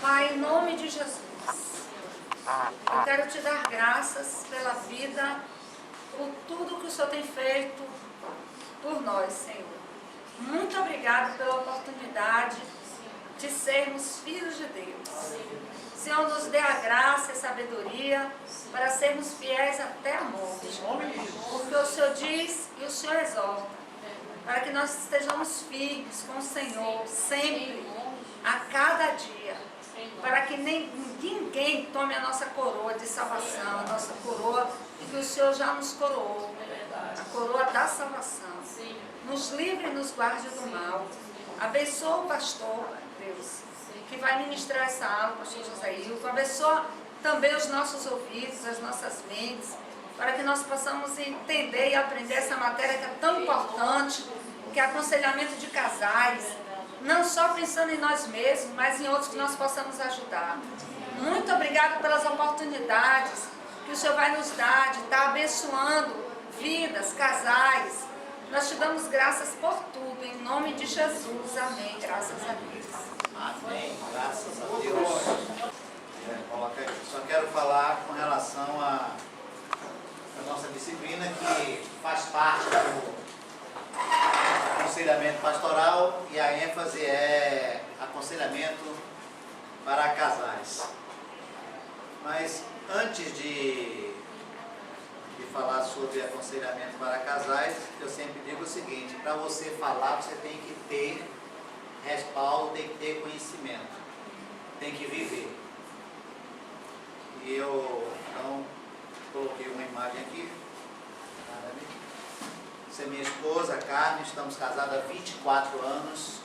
Pai, em nome de Jesus, eu quero te dar graças pela vida, por tudo que o Senhor tem feito por nós, Senhor. Muito obrigado pela oportunidade de sermos filhos de Deus. Senhor, nos dê a graça e a sabedoria para sermos fiéis até a morte. Porque o Senhor diz e o Senhor exorta, para que nós estejamos firmes com o Senhor, sempre, a cada dia, para que ninguém tome a nossa coroa de salvação, a nossa coroa que o Senhor já nos coroou, a coroa da salvação. Nos livre e nos guarde do mal. Abençoa o pastor, Deus, que vai ministrar essa aula, o pastor José Hilton. Abençoa também os nossos ouvidos, as nossas mentes, para que nós possamos entender e aprender essa matéria que é tão importante, que é aconselhamento de casais, não só pensando em nós mesmos, mas em outros que nós possamos ajudar. Muito obrigado pelas oportunidades que o Senhor vai nos dar de estar abençoando vidas, casais. Nós te damos graças por tudo, em nome de Jesus. Amém. Graças a Deus. Amém. Graças a Deus. Só quero falar com relação à nossa disciplina, que faz parte do aconselhamento pastoral, e a ênfase é aconselhamento para casais. Mas antes de falar sobre aconselhamento para casais, eu sempre digo o seguinte: para você falar, você tem que ter respaldo, tem que ter conhecimento, tem que viver. E eu então coloquei uma imagem aqui. Essa é minha esposa, Carmen, estamos casados há 24 anos.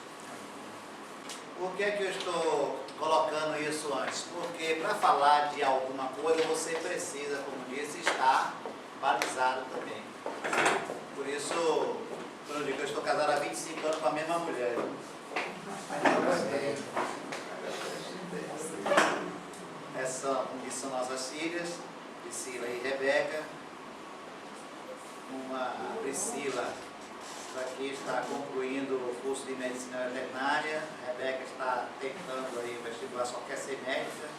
Por que é que eu estou colocando isso antes? Porque para falar de alguma coisa você precisa, como disse, estar balizado também. Por isso, quando eu digo que eu estou casado há 25 anos com a mesma mulher. Essas são nossas filhas, Priscila e Rebeca. A Priscila aqui está concluindo o curso de medicina veterinária, a Rebeca está tentando aí o vestibular, só quer ser médica.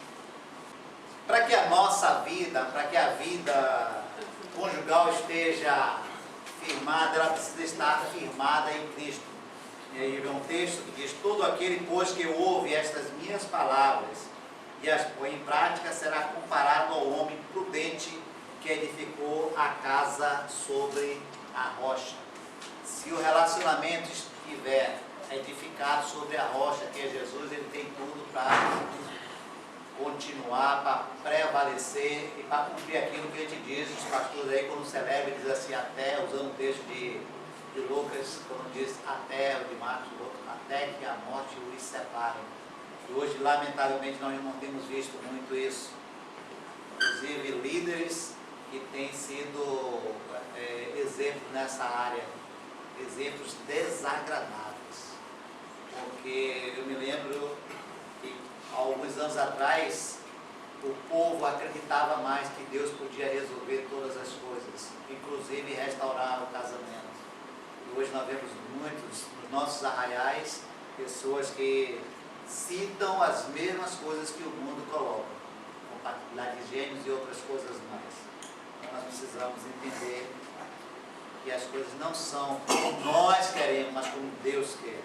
Para que a nossa vida, para que a vida conjugal esteja firmada, ela precisa estar firmada em Cristo. E aí vem um texto que diz: todo aquele, pois, que ouve estas minhas palavras e as põe em prática, será comparado ao homem prudente que edificou a casa sobre a rocha. Se o relacionamento estiver edificado sobre a rocha, que é Jesus, ele tem tudo para continuar, para prevalecer e para cumprir aquilo que a gente diz. Os pastores aí, quando celebram, diz assim, até, usando o texto de Lucas, quando diz até, o de Marcos, até que a morte os separe. E hoje, lamentavelmente, nós não temos visto muito isso. Inclusive, líderes que têm sido exemplos nessa área, exemplos desagradáveis. Porque eu me lembro que há alguns anos atrás o povo acreditava mais que Deus podia resolver todas as coisas, inclusive restaurar o casamento. E hoje nós vemos muitos nos nossos arraiais pessoas que citam as mesmas coisas que o mundo coloca, compatibilidade de gênios e outras coisas mais. Nós precisamos entender que as coisas não são como nós queremos, mas como Deus quer.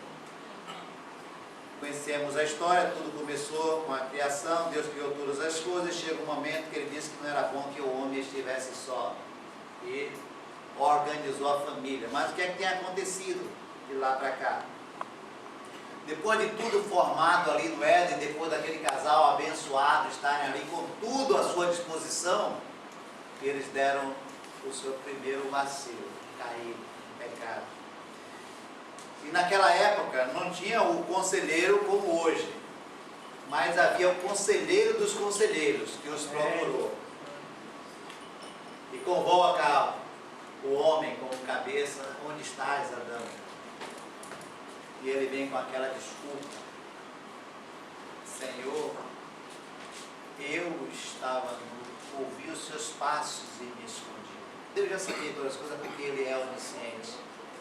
Conhecemos a história, tudo começou com a criação, Deus criou todas as coisas, chega um momento que ele disse que não era bom que o homem estivesse só, e organizou a família. Mas o que é que tem acontecido de lá para cá? Depois de tudo formado ali no Éden, depois daquele casal abençoado estarem ali com tudo à sua disposição, eles deram o seu primeiro vacilo, caíram em pecado. E naquela época não tinha o conselheiro como hoje, mas havia o conselheiro dos conselheiros que os procurou. E convoca o homem como cabeça: onde estás, Adão? E ele vem com aquela desculpa: Senhor, eu estava nu, ouvi os seus passos e me escondi. Deus já sabia todas as coisas, porque ele é onisciente.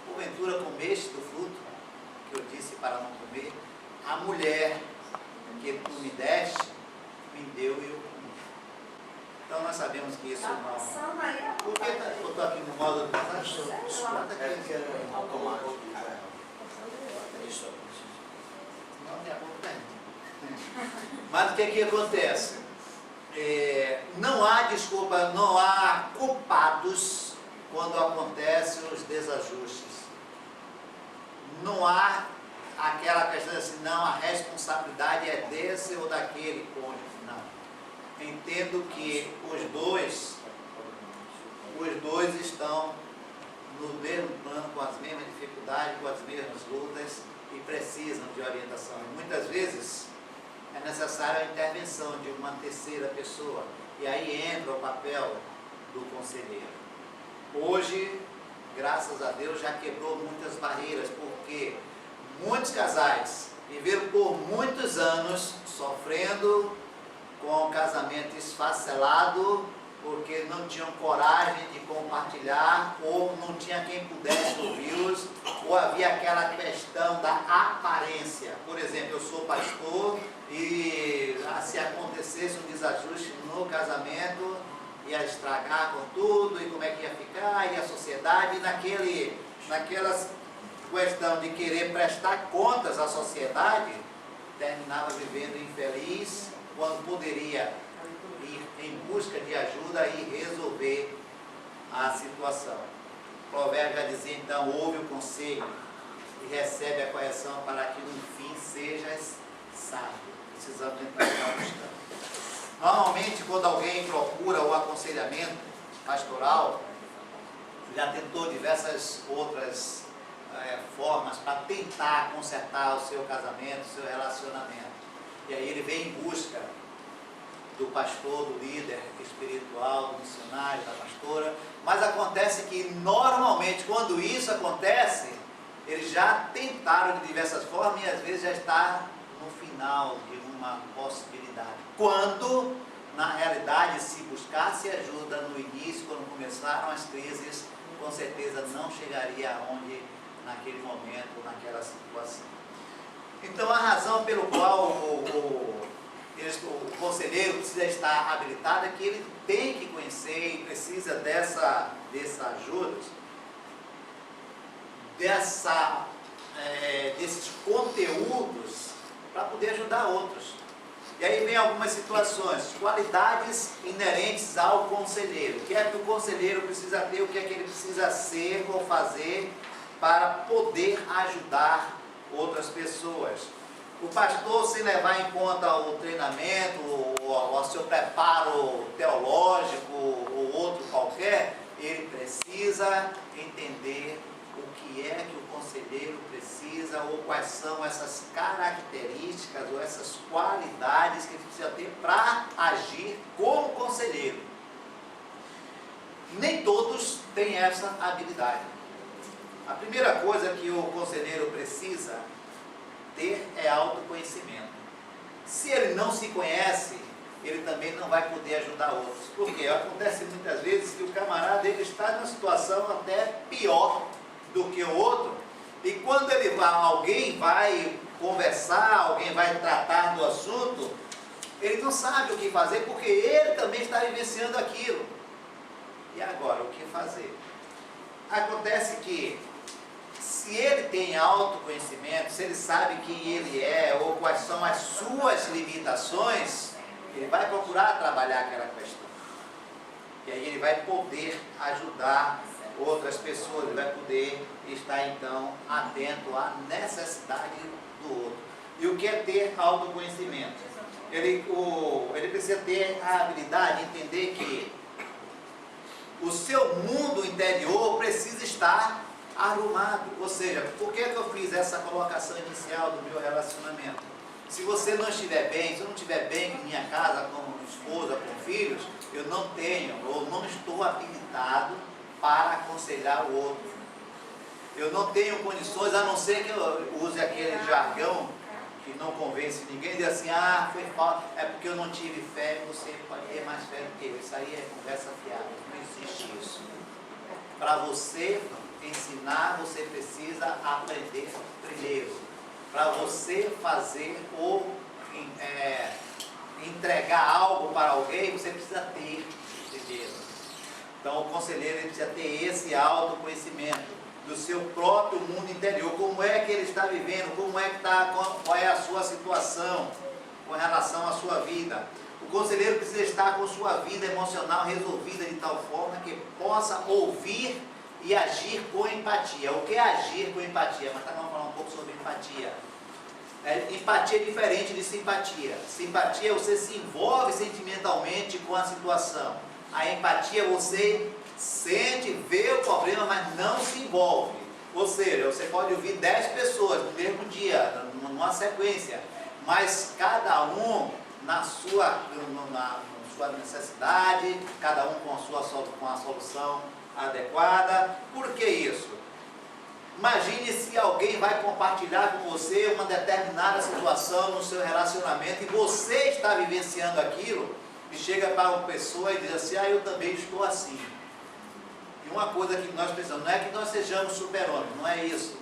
Porventura comeste do fruto que eu disse para não comer? A mulher que tu me deste, nós sabemos que isso Tá não... passando aí a Por que eu estou aqui no modo de passagem? É porque é automático. Isso. Não, minha boca tem. Mas o que acontece? Não há desculpa, não há culpados quando acontecem os desajustes. Não há aquela questão assim, não, a responsabilidade é desse ou daquele cônjuge. Não. Entendo que os dois estão no mesmo plano, com as mesmas dificuldades, com as mesmas lutas e precisam de orientação. E muitas vezes é necessária a intervenção de uma terceira pessoa. E aí entra o papel do conselheiro. Hoje, graças a Deus, já quebrou muitas barreiras, porque muitos casais viveram por muitos anos sofrendo com o casamento esfacelado, porque não tinham coragem de compartilhar, ou não tinha quem pudesse ouvi-los, ou havia aquela questão da aparência. Por exemplo, eu sou pastor e se acontecesse um desajuste no casamento, ia estragar com tudo, e como é que ia ficar, e a sociedade, naquela questão de querer prestar contas à sociedade, terminava vivendo infeliz, quando poderia ir em busca de ajuda e resolver a situação. O provérbio já dizia, então, ouve o conselho e recebe a correção para que no fim sejas sábio. Precisamos entrar na questão. Normalmente, quando alguém procura o aconselhamento pastoral, já tentou diversas outras formas para tentar consertar o seu casamento, o seu relacionamento. E aí ele vem em busca do pastor, do líder espiritual, do missionário, da pastora. Mas acontece que normalmente quando isso acontece, eles já tentaram de diversas formas e às vezes já está no final de uma possibilidade. Quando, na realidade, se buscasse ajuda no início, quando começaram as crises, com certeza não chegaria aonde naquele momento, naquela situação. Então a razão pelo qual o conselheiro precisa estar habilitado é que ele tem que conhecer e precisa dessa ajuda, desses conteúdos para poder ajudar outros. E aí vem algumas situações, qualidades inerentes ao conselheiro. O que é que o conselheiro precisa ter, o que é que ele precisa ser ou fazer para poder ajudar outras pessoas. O pastor, se levar em conta o treinamento, o seu preparo teológico ou outro qualquer, ele precisa entender o que é que o conselheiro precisa, ou quais são essas características ou essas qualidades que ele precisa ter para agir como conselheiro. Nem todos têm essa habilidade. A primeira coisa que o conselheiro precisa ter é autoconhecimento. Se ele não se conhece, ele também não vai poder ajudar outros. Porque acontece muitas vezes que o camarada ele está numa situação até pior do que o outro, e quando alguém vai conversar, alguém vai tratar do assunto, ele não sabe o que fazer, porque ele também está vivenciando aquilo. E agora, o que fazer? Acontece que se ele tem autoconhecimento, se ele sabe quem ele é ou quais são as suas limitações, ele vai procurar trabalhar aquela questão. E aí ele vai poder ajudar outras pessoas, ele vai poder estar então atento à necessidade do outro. E o que é ter autoconhecimento? Ele precisa ter a habilidade de entender que o seu mundo interior precisa estar arrumado. Ou seja, por que eu fiz essa colocação inicial do meu relacionamento? Se você não estiver bem, se eu não estiver bem com minha casa, como esposa, com filhos, eu não tenho, ou não estou habilitado para aconselhar o outro. Eu não tenho condições, a não ser que eu use aquele jargão que não convence ninguém, diz assim, foi falta, é porque eu não tive fé, você pode ter mais fé do que eu. Isso aí é conversa fiada, não existe isso. Para você ensinar, você precisa aprender primeiro. Para você fazer ou entregar algo para alguém, você precisa ter inteiro. Então o conselheiro ele precisa ter esse autoconhecimento do seu próprio mundo interior, como é que ele está vivendo, como é que está, qual é a sua situação com relação à sua vida. O conselheiro precisa estar com sua vida emocional resolvida de tal forma que possa ouvir e agir com empatia. O que é agir com empatia? Mas vamos falar um pouco sobre empatia. Empatia é diferente de simpatia. Simpatia é você se envolve sentimentalmente com a situação. A empatia é você sente, vê o problema, mas não se envolve. Ou seja, você pode ouvir 10 pessoas no mesmo dia, numa sequência, mas cada um na sua necessidade, cada um com a solução adequada. Por que isso? Imagine se alguém vai compartilhar com você uma determinada situação no seu relacionamento e você está vivenciando aquilo e chega para uma pessoa e diz assim, eu também estou assim. E uma coisa que nós precisamos, não é que nós sejamos super-homens, não é isso,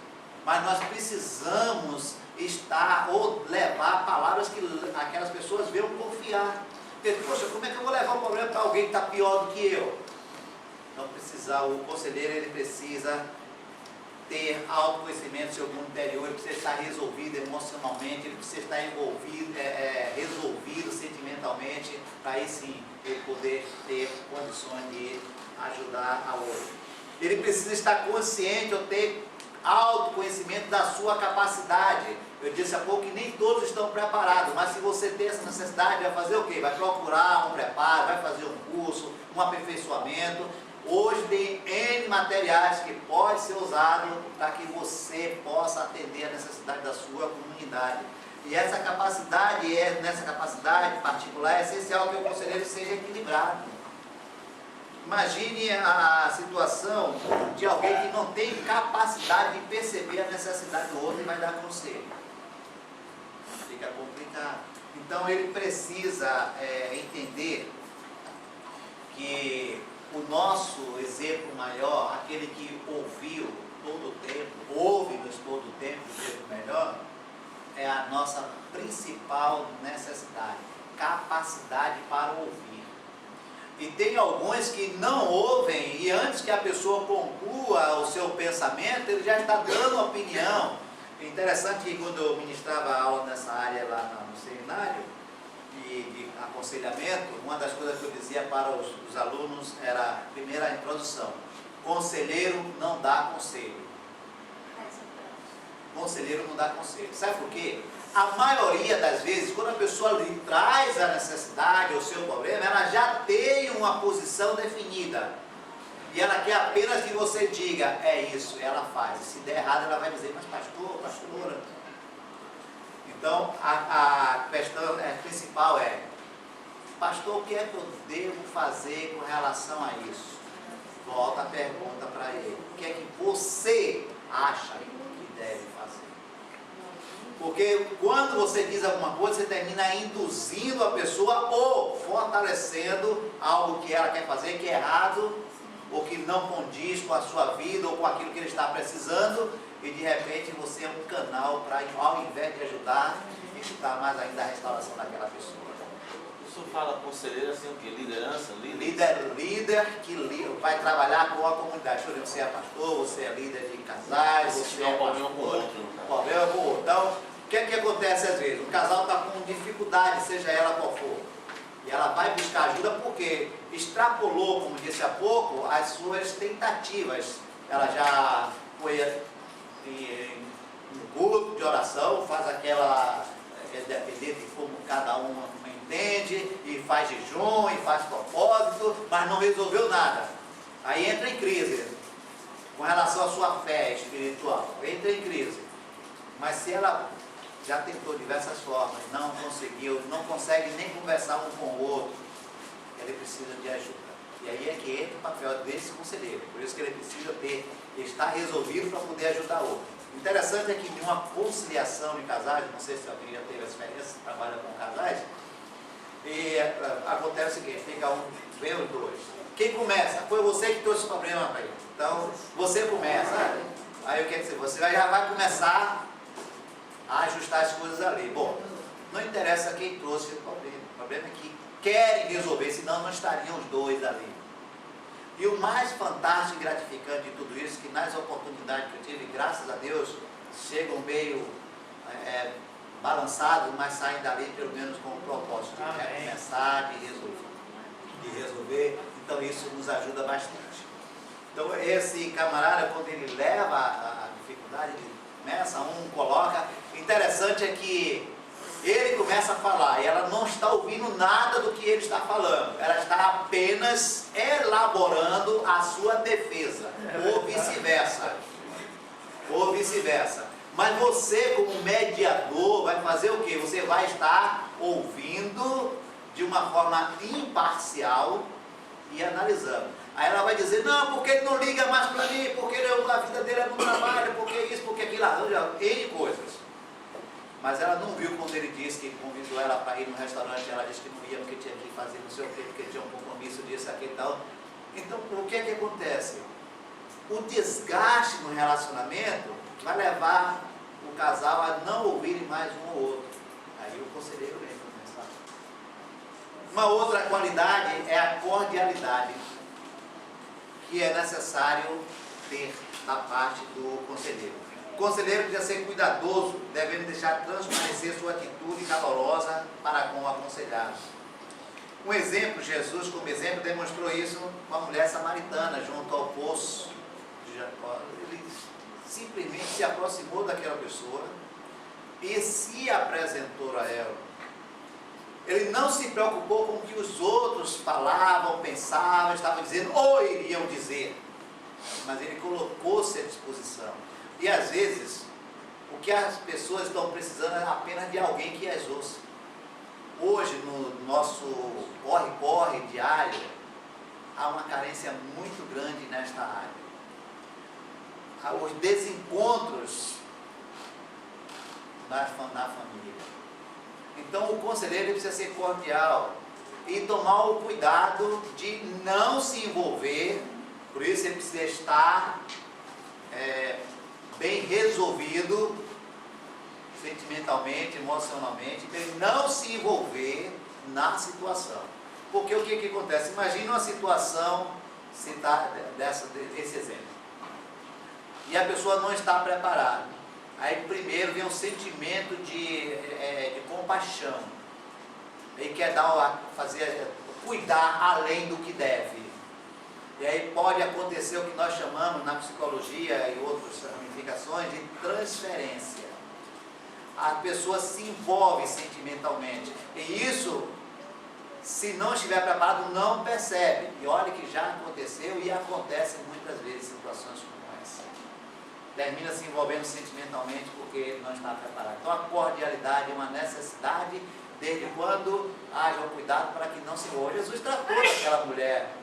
mas nós precisamos estar ou levar palavras que aquelas pessoas venham confiar. Porque, poxa, como é que eu vou levar o problema para alguém que está pior do que eu? Então o conselheiro ele precisa ter autoconhecimento do seu mundo interior, ele precisa estar resolvido emocionalmente, ele precisa estar envolvido, resolvido sentimentalmente, para aí sim ele poder ter condições de ajudar a outro. Ele precisa estar consciente ou ter autoconhecimento da sua capacidade. Eu disse há pouco que nem todos estão preparados, mas se você tem essa necessidade, vai fazer o quê? Vai procurar um preparo, vai fazer um curso, um aperfeiçoamento. Hoje tem N materiais que podem ser usados para que você possa atender a necessidade da sua comunidade. E essa capacidade, nessa capacidade particular, é essencial que o conselheiro seja equilibrado. Imagine a situação de alguém que não tem capacidade de perceber a necessidade do outro e vai dar conselho. Fica complicado. Então ele precisa entender que o nosso exemplo maior, aquele que ouviu todo o tempo, ouve-nos todo o tempo, o tempo melhor, é a nossa principal necessidade, capacidade para ouvir. E tem alguns que não ouvem e antes que a pessoa conclua o seu pensamento, ele já está dando opinião. É interessante que quando eu ministrava aula nessa área lá no seminário, de aconselhamento, uma das coisas que eu dizia para os alunos era, primeiro, a introdução: conselheiro não dá conselho. Conselheiro não dá conselho. Sabe por quê? A maioria das vezes, quando a pessoa lhe traz a necessidade ou o seu problema, ela já tem uma posição definida. E ela quer apenas que você diga, é isso, e ela faz. E se der errado, ela vai dizer, mas pastor, pastora. Então, a questão principal é, pastor, o que é que eu devo fazer com relação a isso? Volta a pergunta para ele. O que é que você acha que deve fazer? Porque quando você diz alguma coisa, você termina induzindo a pessoa ou fortalecendo algo que ela quer fazer, que é errado, ou que não condiz com a sua vida, ou com aquilo que ele está precisando, e de repente você é um canal para, ao invés de ajudar, está mais ainda a restauração daquela pessoa. Isso fala conselheiro assim, o que? Liderança? Líder que vai trabalhar com a comunidade. Por exemplo, você é pastor, você é líder de casais, você é problema com o outro. Problema com o outro. Então, o que é que acontece às vezes? O casal está com dificuldade, seja ela qual for. E ela vai buscar ajuda porque extrapolou, como disse há pouco, as suas tentativas. Ela já foi em um grupo de oração, faz aquela, dependendo de como cada um entende, e faz jejum, e faz propósito, mas não resolveu nada. Aí entra em crise, com relação à sua fé espiritual, entra em crise. Mas se ela já tentou diversas formas, não conseguiu, não consegue nem conversar um com o outro, ele precisa de ajuda. E aí é que entra o papel desse conselheiro. Por isso que ele precisa estar resolvido para poder ajudar o outro. Interessante é que em uma conciliação de casais, não sei se alguém já teve essa experiência, trabalha com casais, e acontece o seguinte, vem os dois. Quem começa? Foi você que trouxe o problema para ele. Então, você começa. Aí o que é que você já vai começar a ajustar as coisas ali. Bom, Não interessa quem trouxe o problema é que querem resolver, senão não estariam os dois ali. E o mais fantástico e gratificante de tudo isso, que nas oportunidades que eu tive, graças a Deus, chegam meio balançados, mas saem dali pelo menos com o propósito de recomeçar, de resolver. Então isso nos ajuda bastante. Então esse camarada, quando ele leva a dificuldade, ele começa, coloca. Interessante é que ele começa a falar e ela não está ouvindo nada do que ele está falando. Ela está apenas elaborando a sua defesa, ou vice-versa. Ou vice-versa. Mas você, como mediador, vai fazer o quê? Você vai estar ouvindo de uma forma imparcial e analisando. Aí ela vai dizer, não, porque ele não liga mais para mim, porque a vida dele é no trabalho, porque isso, porque aquilo, N coisas. Mas ela não viu quando ele disse que convidou ela para ir no restaurante, ela disse que não ia porque tinha que fazer não sei o quê, porque tinha um compromisso disso, aquilo e tal. Então, o que é que acontece? O desgaste no relacionamento vai levar o casal a não ouvirem mais um ou outro. Aí o conselheiro vem para começar. Uma outra qualidade é a cordialidade, que é necessário ter da parte do conselheiro. O conselheiro precisa ser cuidadoso, devendo deixar transparecer sua atitude calorosa para com o aconselhado. Um exemplo, Jesus como exemplo demonstrou isso com a mulher samaritana junto ao poço de Jacó. Ele simplesmente se aproximou daquela pessoa e se apresentou a ela. Ele não se preocupou com o que os outros falavam, pensavam, estavam dizendo ou iriam dizer, mas ele colocou-se à disposição. E às vezes, o que as pessoas estão precisando é apenas de alguém que as ouça. Hoje, no nosso corre-corre diário, há uma carência muito grande nesta área. Os desencontros na família. Então, o conselheiro precisa ser cordial e tomar o cuidado de não se envolver, por isso ele precisa estar bem resolvido sentimentalmente, emocionalmente, para ele não se envolver na situação. Porque o que acontece? Imagina uma situação, citar desse exemplo, e a pessoa não está preparada. Aí primeiro vem um sentimento de compaixão. Ele quer cuidar além do que deve. E aí pode acontecer o que nós chamamos na psicologia e outras ramificações de transferência. A pessoa se envolve sentimentalmente. E isso, se não estiver preparado, não percebe. E olha que já aconteceu e acontece muitas vezes situações como essa. Termina se envolvendo sentimentalmente porque ele não está preparado. Então a cordialidade é uma necessidade desde quando haja o cuidado para que não se envolva. Jesus tratou aquela mulher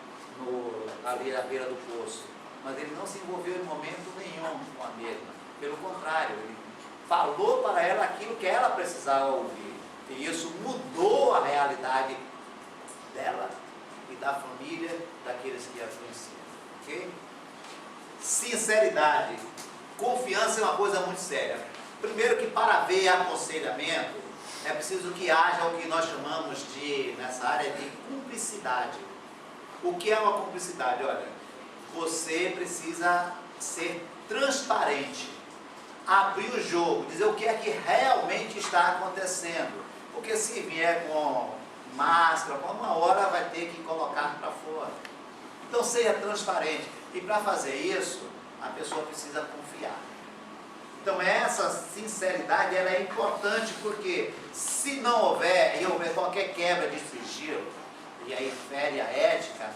ali à beira do poço, mas ele não se envolveu em momento nenhum com a mesma. Pelo contrário, ele falou para ela aquilo que ela precisava ouvir. E isso mudou a realidade dela e da família daqueles que a conheciam. Ok? Sinceridade. Confiança é uma coisa muito séria. Primeiro que para haver aconselhamento, é preciso que haja o que nós chamamos nessa área de cumplicidade. O que é uma cumplicidade? Olha, você precisa ser transparente, abrir o jogo, dizer o que é que realmente está acontecendo. Porque se vier com máscara, por uma hora vai ter que colocar para fora. Então seja transparente. E para fazer isso, a pessoa precisa confiar. Então essa sinceridade ela é importante porque se não houver, e houver qualquer quebra de sigilo, e aí fere a ética,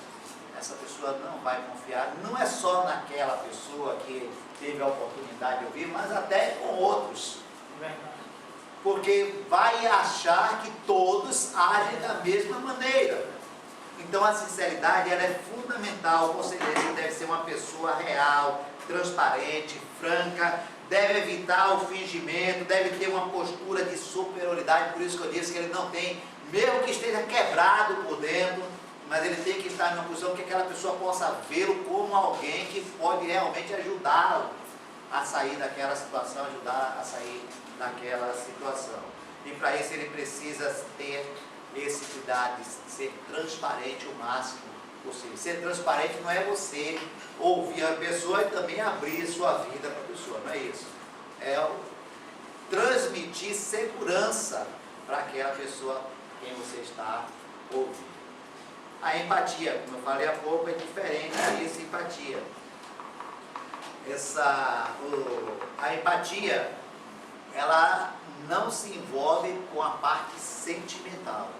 essa pessoa não vai confiar, não é só naquela pessoa que teve a oportunidade de ouvir, mas até com outros. Porque vai achar que todos agem da mesma maneira. Então a sinceridade ela é fundamental. O conselheiro deve ser uma pessoa real, transparente, franca, deve evitar o fingimento, deve ter uma postura de superioridade. Por isso que eu disse que ele não tem, mesmo que esteja quebrado por dentro, mas ele tem que estar em uma posição que aquela pessoa possa vê-lo como alguém que pode realmente ajudá-lo a sair daquela situação, ajudar a sair daquela situação. E para isso ele precisa ter esse cuidado de ser transparente o máximo possível. Ser transparente não é você ouvir a pessoa e também abrir sua vida para a pessoa, não é isso. É transmitir segurança para aquela pessoa quem você está ouvindo. A empatia, como eu falei há pouco, é diferente disso, empatia. A empatia, ela não se envolve com a parte sentimental.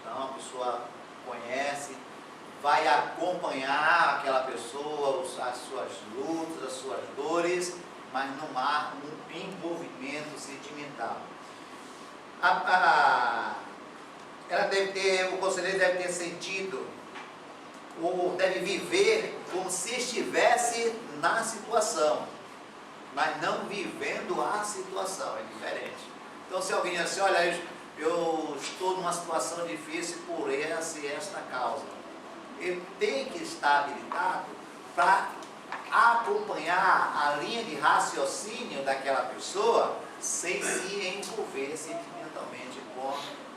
Então, a pessoa conhece, vai acompanhar aquela pessoa, as suas lutas, as suas dores, mas não há um envolvimento sentimental. O conselheiro deve ter sentido, ou deve viver como se estivesse na situação, mas não vivendo a situação, é diferente. Então, se alguém diz assim, olha, eu estou numa situação difícil por essa e esta causa, ele tem que estar habilitado para acompanhar a linha de raciocínio daquela pessoa sem se envolver sentimentalmente com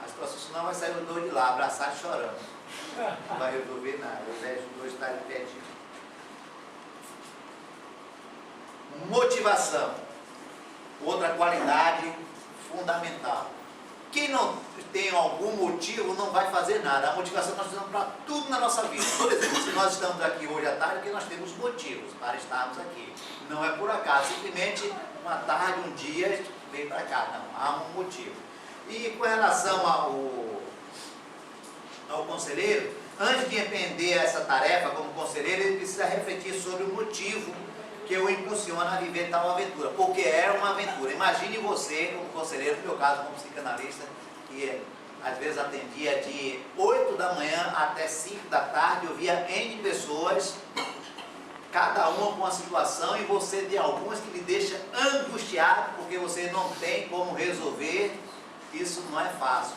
a situação, senão vai sair o doido de lá, abraçado e chorando. Não vai resolver nada, ao invés de dois estarem pertinho. Motivação, outra qualidade fundamental. Quem não tem algum motivo não vai fazer nada. A motivação nós precisamos para tudo na nossa vida. Por exemplo, se nós estamos aqui hoje à tarde, porque nós temos motivos para estarmos aqui. Não é por acaso, simplesmente uma tarde, um dia, veio para cá. Não, há um motivo. E com relação ao conselheiro, antes de empreender essa tarefa como conselheiro, ele precisa refletir sobre o motivo que o impulsiona a viver tal aventura, porque é uma aventura. Imagine você, como conselheiro, no meu caso, como psicanalista, que às vezes atendia de 8 da manhã até 5 da tarde, eu via N pessoas, cada uma com uma situação, e você tem algumas que lhe deixam angustiado, porque você não tem como resolver. Isso não é fácil.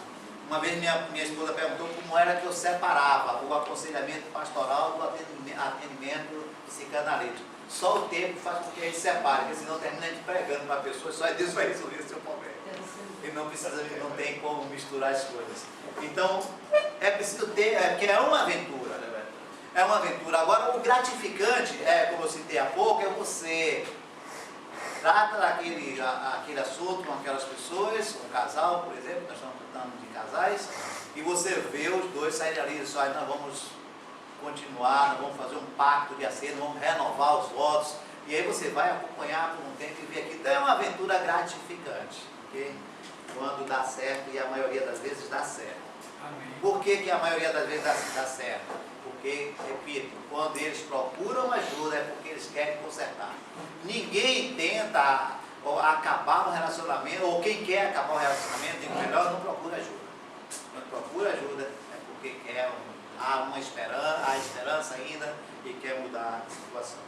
Uma vez minha esposa perguntou como era que eu separava o aconselhamento pastoral do atendimento psicanalítico. Só o tempo faz com que a gente separe, porque senão termina a gente pregando para a pessoa, só Deus vai resolver o seu problema. E não tem como misturar as coisas. Então, é preciso ter, porque é uma aventura. É uma aventura. Agora, o gratificante, como eu citei há pouco, é você trata daquele assunto com aquelas pessoas, um casal, por exemplo, nós estamos tratando de casais, e você vê os dois saírem ali e nós vamos continuar, nós vamos fazer um pacto de acerto, vamos renovar os votos, e aí você vai acompanhar por um tempo e ver aqui. Então é uma aventura gratificante, okay? Quando dá certo, e a maioria das vezes dá certo. Amém. Por que a maioria das vezes dá certo? Porque, repito, quando eles procuram ajuda é porque eles querem consertar. Ninguém tenta acabar um relacionamento, ou quem quer acabar um relacionamento, digo melhor, não procura ajuda. Quando procura ajuda é porque há esperança ainda e quer mudar a situação.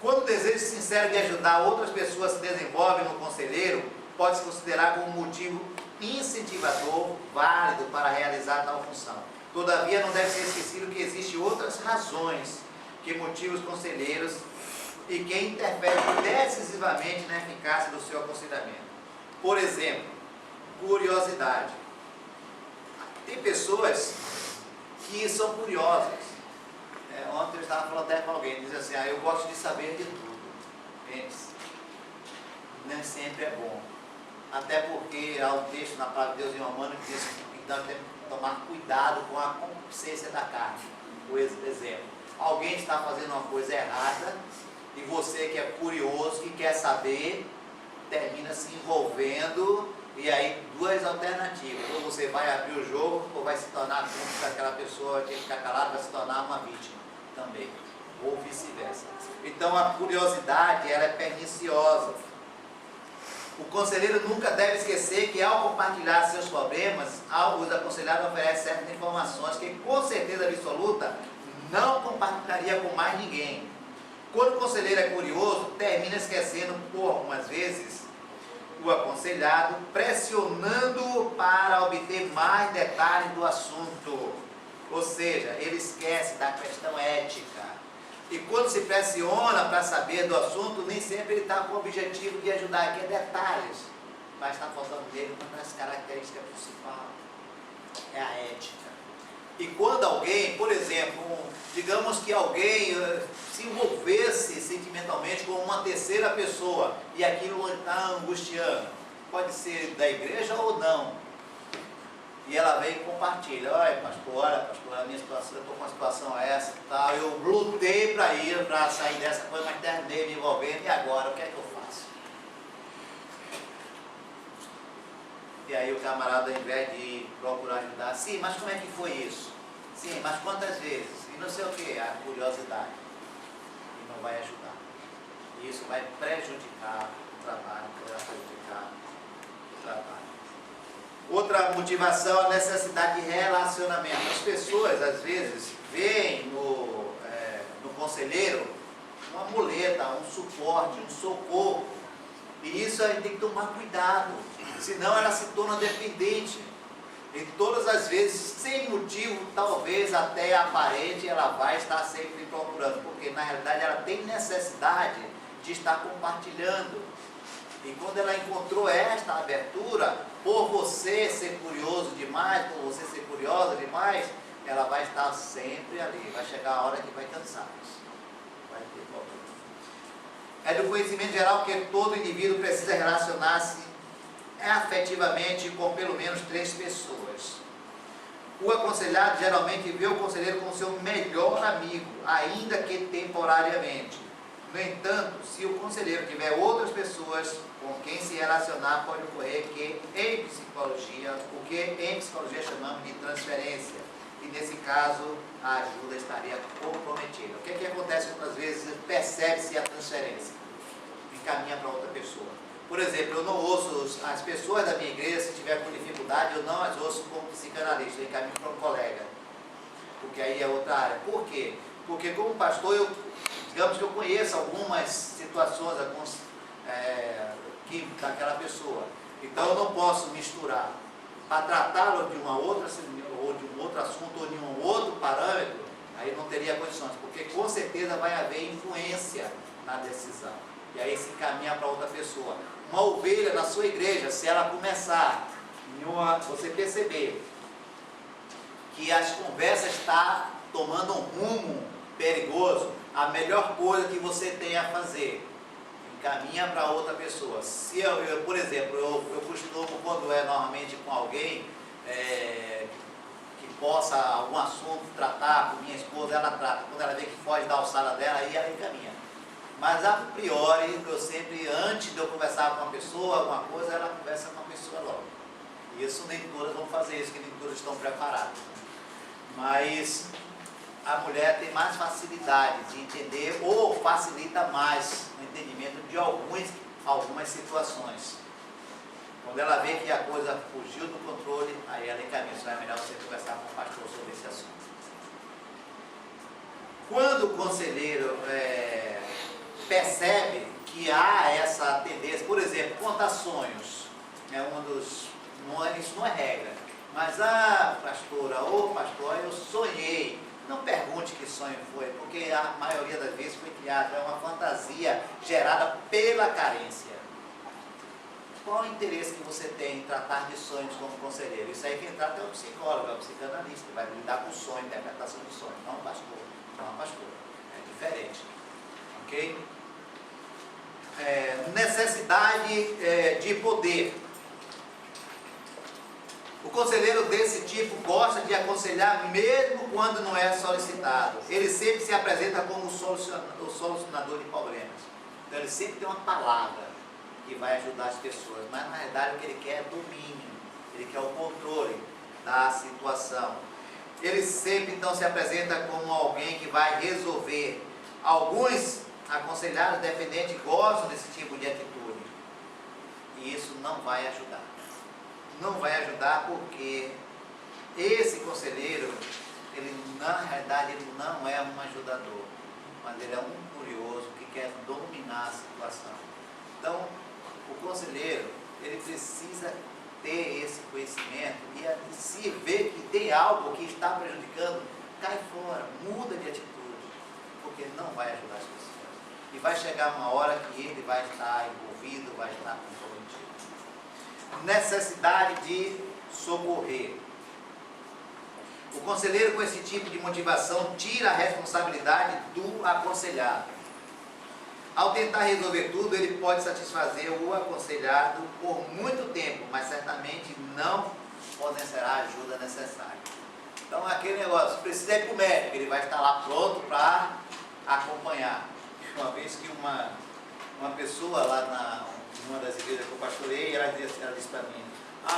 Quando o desejo sincero de ajudar outras pessoas se desenvolve no conselheiro, pode se considerar como um motivo incentivador válido para realizar tal função. Todavia, não deve ser esquecido que existem outras razões que motivam os conselheiros e que interferem decisivamente na eficácia do seu aconselhamento. Por exemplo, curiosidade. Tem pessoas que são curiosas. Ontem eu estava falando até com alguém, diz assim, eu gosto de saber de tudo. Pense, nem sempre é bom. Até porque há um texto na palavra de Deus em Romanos que diz que nós temos que tomar cuidado com a concupiscência da carne. Por exemplo, alguém está fazendo uma coisa errada e você que é curioso, que quer saber, termina se envolvendo, e aí duas alternativas: ou você vai abrir o jogo, ou vai se tornar cúmplice daquela pessoa que fica calada, vai se tornar uma vítima também, ou vice-versa. Então a curiosidade, ela é perniciosa. O conselheiro nunca deve esquecer que, ao compartilhar seus problemas, os aconselhados oferecem certas informações que, com certeza absoluta, não compartilharia com mais ninguém. Quando o conselheiro é curioso, termina esquecendo, por algumas vezes, o aconselhado, pressionando-o para obter mais detalhes do assunto. Ou seja, ele esquece da questão ética. E quando se pressiona para saber do assunto, nem sempre ele está com o objetivo de ajudar, que é detalhes. vai estar faltando nele uma das características principais, é a ética. E quando alguém, por exemplo, digamos que alguém se envolvesse sentimentalmente com uma terceira pessoa e aquilo está angustiando, pode ser da igreja ou não, e ela vem e compartilha: olha pastor, a minha situação, eu estou com uma situação essa e tal, eu lutei para sair dessa coisa, mas terminei me envolvendo, e agora, o que é que eu faço? E aí o camarada, ao invés de procurar ajudar: sim, mas como é que foi isso? Sim, mas quantas vezes? E não sei o que, a curiosidade. E não vai ajudar. E isso vai prejudicar o trabalho, vai prejudicar o trabalho. Outra motivação é a necessidade de relacionamento. As pessoas, às vezes, veem no conselheiro uma muleta, um suporte, um socorro. E isso a gente tem que tomar cuidado, senão ela se torna dependente. E todas as vezes, sem motivo, talvez até aparente, ela vai estar sempre procurando, porque na realidade ela tem necessidade de estar compartilhando. E quando ela encontrou esta abertura, por você ser curioso demais, por você ser curiosa demais, ela vai estar sempre ali. Vai chegar a hora que vai cansar. Vai ter problema. É do conhecimento geral que todo indivíduo precisa relacionar-se afetivamente com pelo menos 3 pessoas. O aconselhado geralmente vê o conselheiro como seu melhor amigo, ainda que temporariamente. No entanto, se o conselheiro tiver outras pessoas com quem se relacionar, pode ocorrer que em psicologia chamamos de transferência, e nesse caso a ajuda estaria comprometida. O que é que acontece muitas vezes? Percebe-se a transferência, encaminha para outra pessoa. Por exemplo, eu não ouço as pessoas da minha igreja, se tiver com dificuldade, eu não as ouço como psicanalista, eu encaminho para um colega, porque aí é outra área. Por quê? Porque como pastor, digamos que eu conheço algumas situações, daquela pessoa, então eu não posso misturar. Para tratá-lo de uma outra, ou de um outro assunto, ou de um outro parâmetro, aí não teria condições, porque com certeza vai haver influência na decisão. E aí se encaminha para outra pessoa. Uma ovelha na sua igreja, se ela começar, você perceber que as conversas estão tomando um rumo perigoso, a melhor coisa que você tem a fazer, encaminha para outra pessoa. Se por exemplo, eu costumo, quando é normalmente com alguém que possa algum assunto tratar com minha esposa, ela trata. Quando ela vê que foge da alçada dela, aí ela encaminha. Mas a priori, eu sempre, antes de eu conversar com uma pessoa, alguma coisa, ela conversa com a pessoa logo. Isso nem todas vão fazer isso, que nem todas estão preparadas. Mas a mulher tem mais facilidade de entender, ou facilita mais o entendimento de algumas situações. Quando ela vê que a coisa fugiu do controle, aí ela encaminha. Então é melhor você conversar com o pastor sobre esse assunto. Quando o conselheiro percebe que há essa tendência, por exemplo, contar sonhos, isso não é regra, mas pastora ou pastor, eu sonhei. Não pergunte que sonho foi, porque a maioria das vezes foi criada, é uma fantasia gerada pela carência. Qual o interesse que você tem em tratar de sonhos como conselheiro? Isso aí quem trata é o psicólogo, é o psicanalista, vai lidar com sonho, interpretação de sonho, não o pastor, não a pastora. É diferente. Ok? Necessidade de poder. O conselheiro desse tipo gosta de aconselhar mesmo quando não é solicitado. Ele sempre se apresenta como o solucionador de problemas. Então ele sempre tem uma palavra que vai ajudar as pessoas, mas na verdade o que ele quer é domínio, ele quer o controle da situação. Ele sempre então se apresenta como alguém que vai resolver. Alguns aconselhados dependentes gostam desse tipo de atitude, e isso não vai ajudar. Não vai ajudar porque esse conselheiro, na realidade, ele não é um ajudador, mas ele é um curioso que quer dominar a situação. Então, o conselheiro, ele precisa ter esse conhecimento e se vê que tem algo que está prejudicando, cai fora, muda de atitude, porque não vai ajudar as pessoas. E vai chegar uma hora que ele vai estar envolvido, vai estar comprometido. necessidade de socorrer. O conselheiro com esse tipo de motivação tira a responsabilidade do aconselhado. Ao tentar resolver tudo, ele pode satisfazer o aconselhado por muito tempo, mas certamente não fornecerá a ajuda necessária. Então, aquele negócio, precisa ir para o médico, ele vai estar lá pronto para acompanhar. Uma vez que uma pessoa lá numa das igrejas que eu pastorei, ela disse para mim: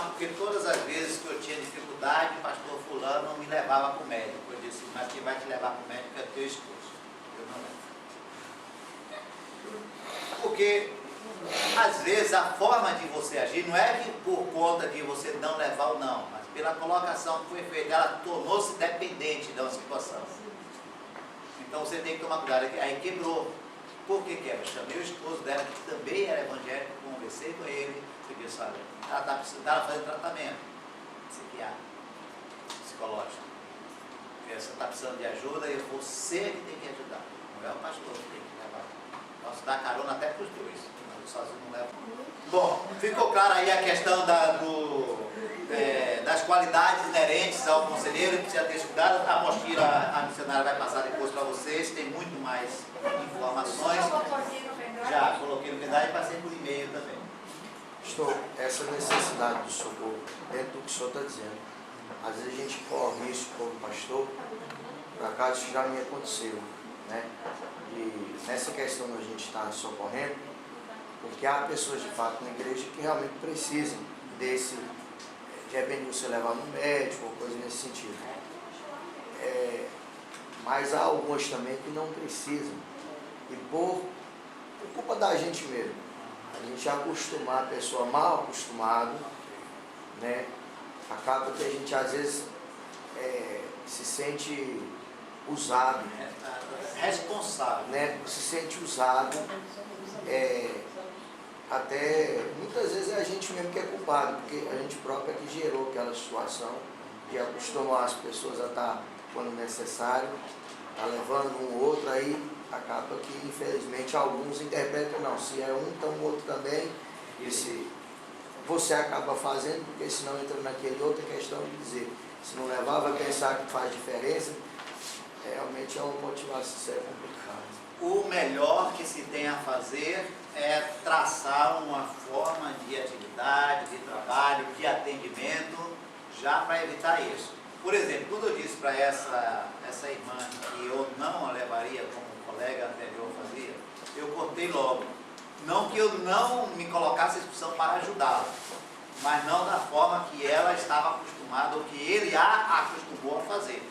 porque todas as vezes que eu tinha dificuldade, o pastor fulano me levava para o médico. Eu disse: mas quem vai te levar para o médico é teu esposo. Eu não levo. Porque, às vezes, a forma de você agir não é que por conta de você não levar ou não, mas pela colocação que foi feita, ela tornou-se dependente da situação. Então você tem que tomar cuidado. Aí quebrou. Por que quebra? Chamei o esposo dela, que também era evangélico, conversei com ele, e disse: olha, ela está fazendo tratamento psiquiátrico, psicológico. Você está precisando de ajuda e você que tem que ajudar. Não é o pastor que tem que levar. Posso dar carona até para os dois, mas eu sozinho não levo. Bom, ficou clara aí a questão das qualidades inerentes ao conselheiro, que precisa ter estudado. A apostila, a missionária vai passar depois para vocês, tem muito mais informações. Já coloquei no pendrive e passei por e-mail também. Pastor, essa necessidade do socorro, dentro do que o senhor está dizendo, às vezes a gente corre isso como pastor, por acaso isso já me aconteceu, né? E nessa questão da gente estar socorrendo, porque há pessoas de fato na igreja que realmente precisam desse, de repente você levar no médico ou coisa nesse sentido. Mas há algumas também que não precisam, e por culpa da gente mesmo, a gente acostumar a pessoa mal acostumada, né? Acaba que a gente às vezes se sente usado, Responsável, né? Se sente usado, até muitas vezes é a gente mesmo que é culpado, porque a gente próprio é que gerou aquela situação de acostumar as pessoas a estar, quando necessário, tá levando um ou outro, aí acaba que infelizmente alguns interpretam: não, se é um, então o outro também, e se você acaba fazendo, porque senão entra naquele outra questão de dizer, se não levar, vai pensar que faz diferença. Realmente é uma motivação, isso é complicado. O melhor que se tem a fazer é traçar uma forma de atividade, de trabalho, de atendimento, já para evitar isso. Por exemplo, quando eu disse para essa irmã que eu não a levaria como o colega anterior fazia, eu cortei logo. Não que eu não me colocasse à disposição para ajudá-la, mas não da forma que ela estava acostumada ou que ele a acostumou a fazer.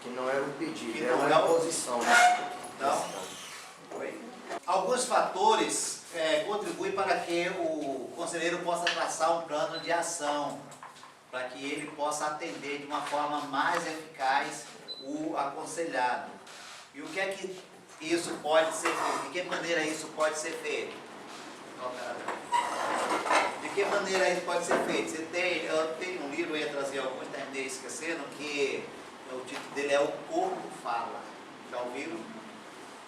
Que não era um pedido, Que era não uma é um- imposição. Né? Então, alguns fatores contribuem para que o conselheiro possa traçar um plano de ação, para que ele possa atender de uma forma mais eficaz o aconselhado. E o que é que isso pode ser feito? De que maneira isso pode ser feito? De que maneira isso pode ser feito? Eu tenho um livro, eu ia trazer alguns, terminei esquecendo, que o título dele é O Corpo Fala. Já ouviram?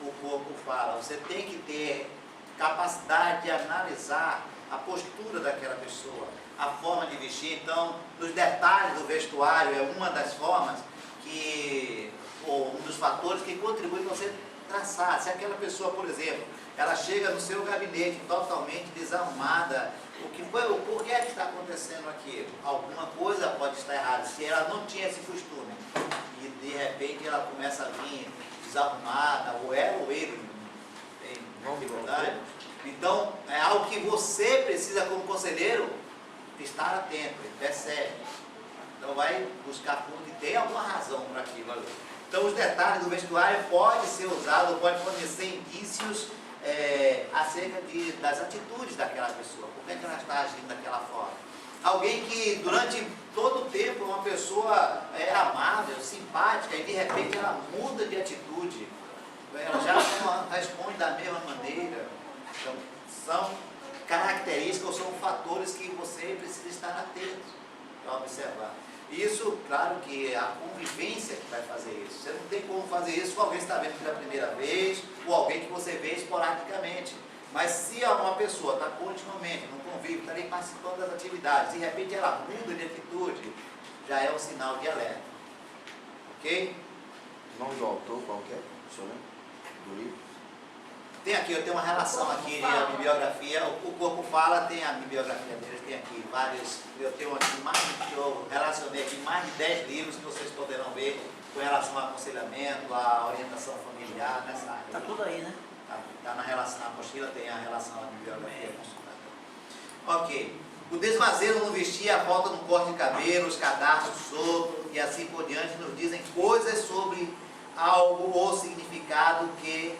O Corpo Fala. Você tem que ter capacidade de analisar a postura daquela pessoa, a forma de vestir. Então, nos detalhes do vestuário é uma das formas ou um dos fatores que contribui para você traçar. Se aquela pessoa, por exemplo, ela chega no seu gabinete totalmente desarrumada, por que é que está acontecendo aquilo? Alguma coisa pode estar errada, se ela não tinha esse costume e de repente ela começa a vir desarrumada, ou ela ou ele tem dificuldade. Então, é algo que você precisa, como conselheiro, estar atento, percebe. Então vai buscar fundo e tem alguma razão para aquilo ali. Então os detalhes do vestuário pode ser usado, pode fornecer indícios acerca das atitudes daquela pessoa. Por que é que ela está agindo daquela forma? Alguém que durante todo o tempo uma pessoa amável, simpática, e de repente ela muda de atitude. Ela já não responde da mesma maneira. Então, são características ou são fatores que você precisa estar atento para observar. Isso, claro que é a convivência que vai fazer isso. Você não tem como fazer isso com alguém que está vendo pela primeira vez ou alguém que você vê esporadicamente. Mas se uma pessoa está continuamente no convívio, está ali participando das atividades, de repente ela muda de atitude, já é um sinal de alerta. Ok? O nome do autor, qual que é? O senhor lembra? Do livro? Tem aqui, eu tenho uma relação aqui de bibliografia. O Corpo Fala, tem a bibliografia deles, tem aqui vários. Eu tenho aqui eu relacionei aqui mais de 10 livros que vocês poderão ver com relação ao aconselhamento, à orientação familiar nessa área. Tá tudo aí, né? Está na relação, na apostila tem a relação à bibliografia consultada. Ok. O desvazeiro no vestir, a falta no corte de cabelo, os cadarços soltos e assim por diante nos dizem coisas sobre algo ou significado que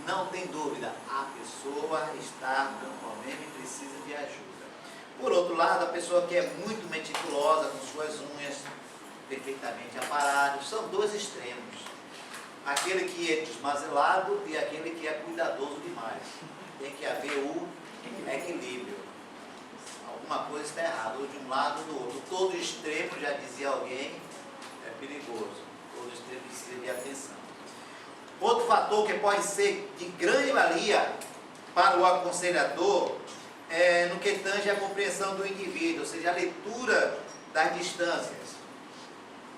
não tem dúvida. A pessoa está com problema e precisa de ajuda. Por outro lado, a pessoa que é muito meticulosa com suas unhas perfeitamente aparadas, são dois extremos. Aquele que é desmazelado e aquele que é cuidadoso demais. Tem que haver o equilíbrio. Alguma coisa está errada, ou de um lado ou do outro. Todo extremo, já dizia alguém, é perigoso. Todo extremo precisa de atenção. Outro fator que pode ser de grande valia para o aconselhador é no que tange a compreensão do indivíduo, ou seja, a leitura das distâncias.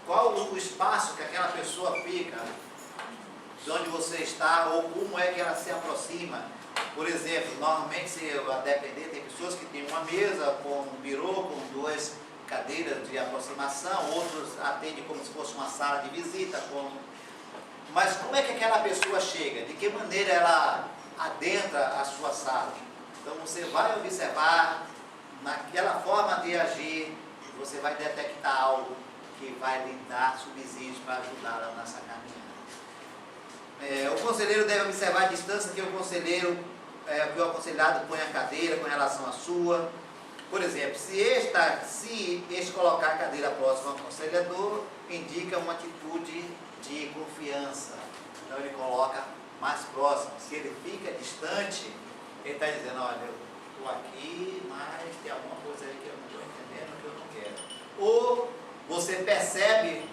Qual o espaço que aquela pessoa fica, de onde você está, ou como é que ela se aproxima. Por exemplo, normalmente, se a depender, tem pessoas que têm uma mesa com um birô, com duas cadeiras de aproximação, outros atendem como se fosse uma sala de visita. Mas como é que aquela pessoa chega? De que maneira ela adentra a sua sala? Então você vai observar naquela forma de agir, você vai detectar algo que vai lhe dar subsídios para ajudá-la nessa caminhada. O conselheiro deve observar a distância que o aconselhado põe a cadeira com relação à sua. Por exemplo, se este colocar a cadeira próxima ao aconselhador, indica uma atitude de confiança. Então ele coloca mais próximo. Se ele fica distante, ele está dizendo, olha, eu estou aqui, mas tem alguma coisa aí que eu não estou entendendo, que eu não quero. Ou você percebe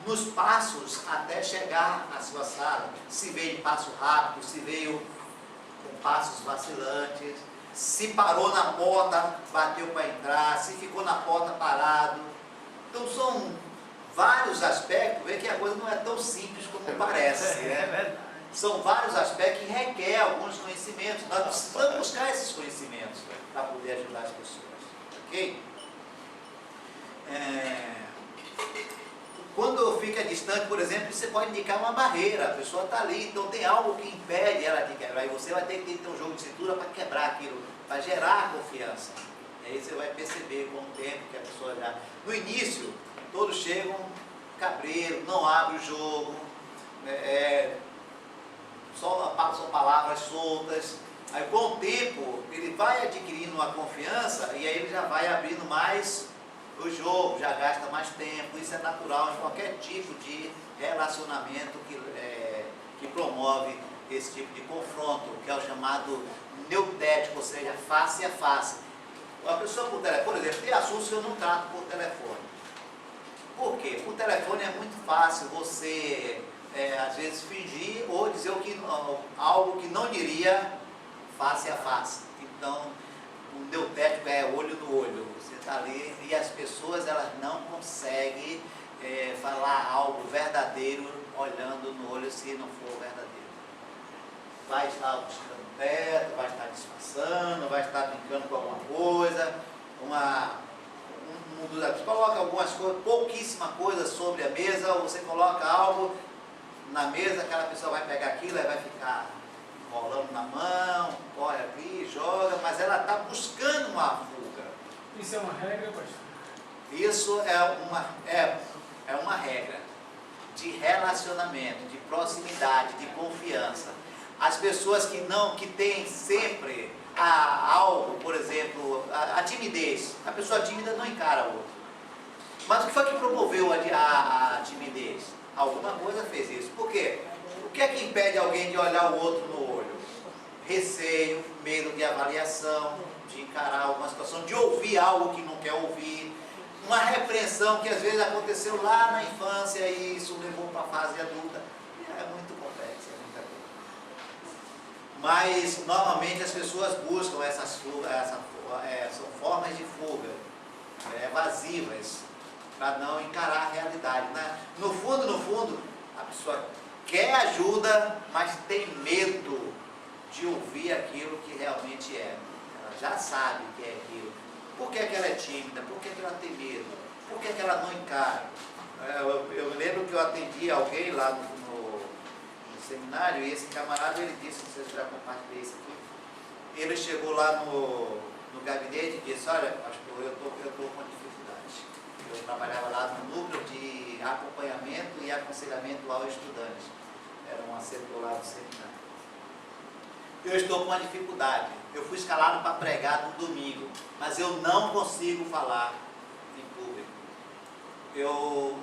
nos passos até chegar à sua sala, se veio de passo rápido, se veio com passos vacilantes, se parou na porta, bateu para entrar, se ficou na porta parado. Então são vários aspectos, vê que a coisa não é tão simples como parece. Né? São vários aspectos que requer alguns conhecimentos. Nós precisamos buscar esses conhecimentos para poder ajudar as pessoas. Ok? Quando fica distante, por exemplo, você pode indicar uma barreira, a pessoa está ali, então tem algo que impede ela de quebrar, e você vai ter que ter um jogo de cintura para quebrar aquilo, para gerar confiança. E aí você vai perceber com o tempo que a pessoa já... No início, todos chegam cabreiro, não abre o jogo, só são palavras soltas. Aí com o tempo, ele vai adquirindo uma confiança e aí ele já vai abrindo mais o jogo, já gasta mais tempo. Isso é natural em qualquer tipo de relacionamento que promove esse tipo de confronto, que é o chamado neutético, ou seja, face a face. A pessoa por telefone, por exemplo, tem assuntos que eu não trato por telefone. Por quê? Por telefone é muito fácil você, às vezes, fingir ou dizer algo que não diria face a face. Então, o neutético é olho no olho. Você está ali e as pessoas elas não conseguem falar algo verdadeiro olhando no olho se não for verdadeiro. Vai estar buscando perto, vai estar disfarçando, vai estar brincando com alguma coisa, coloca algumas coisas, pouquíssima coisa sobre a mesa, ou você coloca algo na mesa, aquela pessoa vai pegar aquilo e vai ficar rolando na mão, corre aqui, joga, mas ela está buscando uma fuga. Isso é uma regra, pastor? Isso é uma regra de relacionamento, de proximidade, de confiança. As pessoas que têm sempre algo, por exemplo, a timidez. A pessoa tímida não encara o outro. Mas o que foi que promoveu a timidez? Alguma coisa fez isso. Por quê? O que é que impede alguém de olhar o outro no olho? Receio, medo de avaliação, de encarar alguma situação, de ouvir algo que não quer ouvir. Uma repreensão que às vezes aconteceu lá na infância e isso levou para a fase adulta. É muito complexo, é muita coisa. Mas normalmente as pessoas buscam são formas de fuga evasivas para não encarar a realidade, né? No fundo, a pessoa quer ajuda, mas tem medo de ouvir aquilo que realmente é. Ela já sabe que é aquilo. Por que ela é tímida? Por que ela tem medo? Por que ela não encara? Eu lembro que eu atendi alguém lá no seminário e esse camarada, ele disse, não sei se eu já compartilhei isso aqui, ele chegou lá no gabinete e disse, olha, pastor, eu estou com dificuldade. Eu trabalhava lá no núcleo de acompanhamento e aconselhamento ao estudante. Era um setor lá do seminário. Eu estou com uma dificuldade. Eu fui escalado para pregar no domingo, mas eu não consigo falar em público. Eu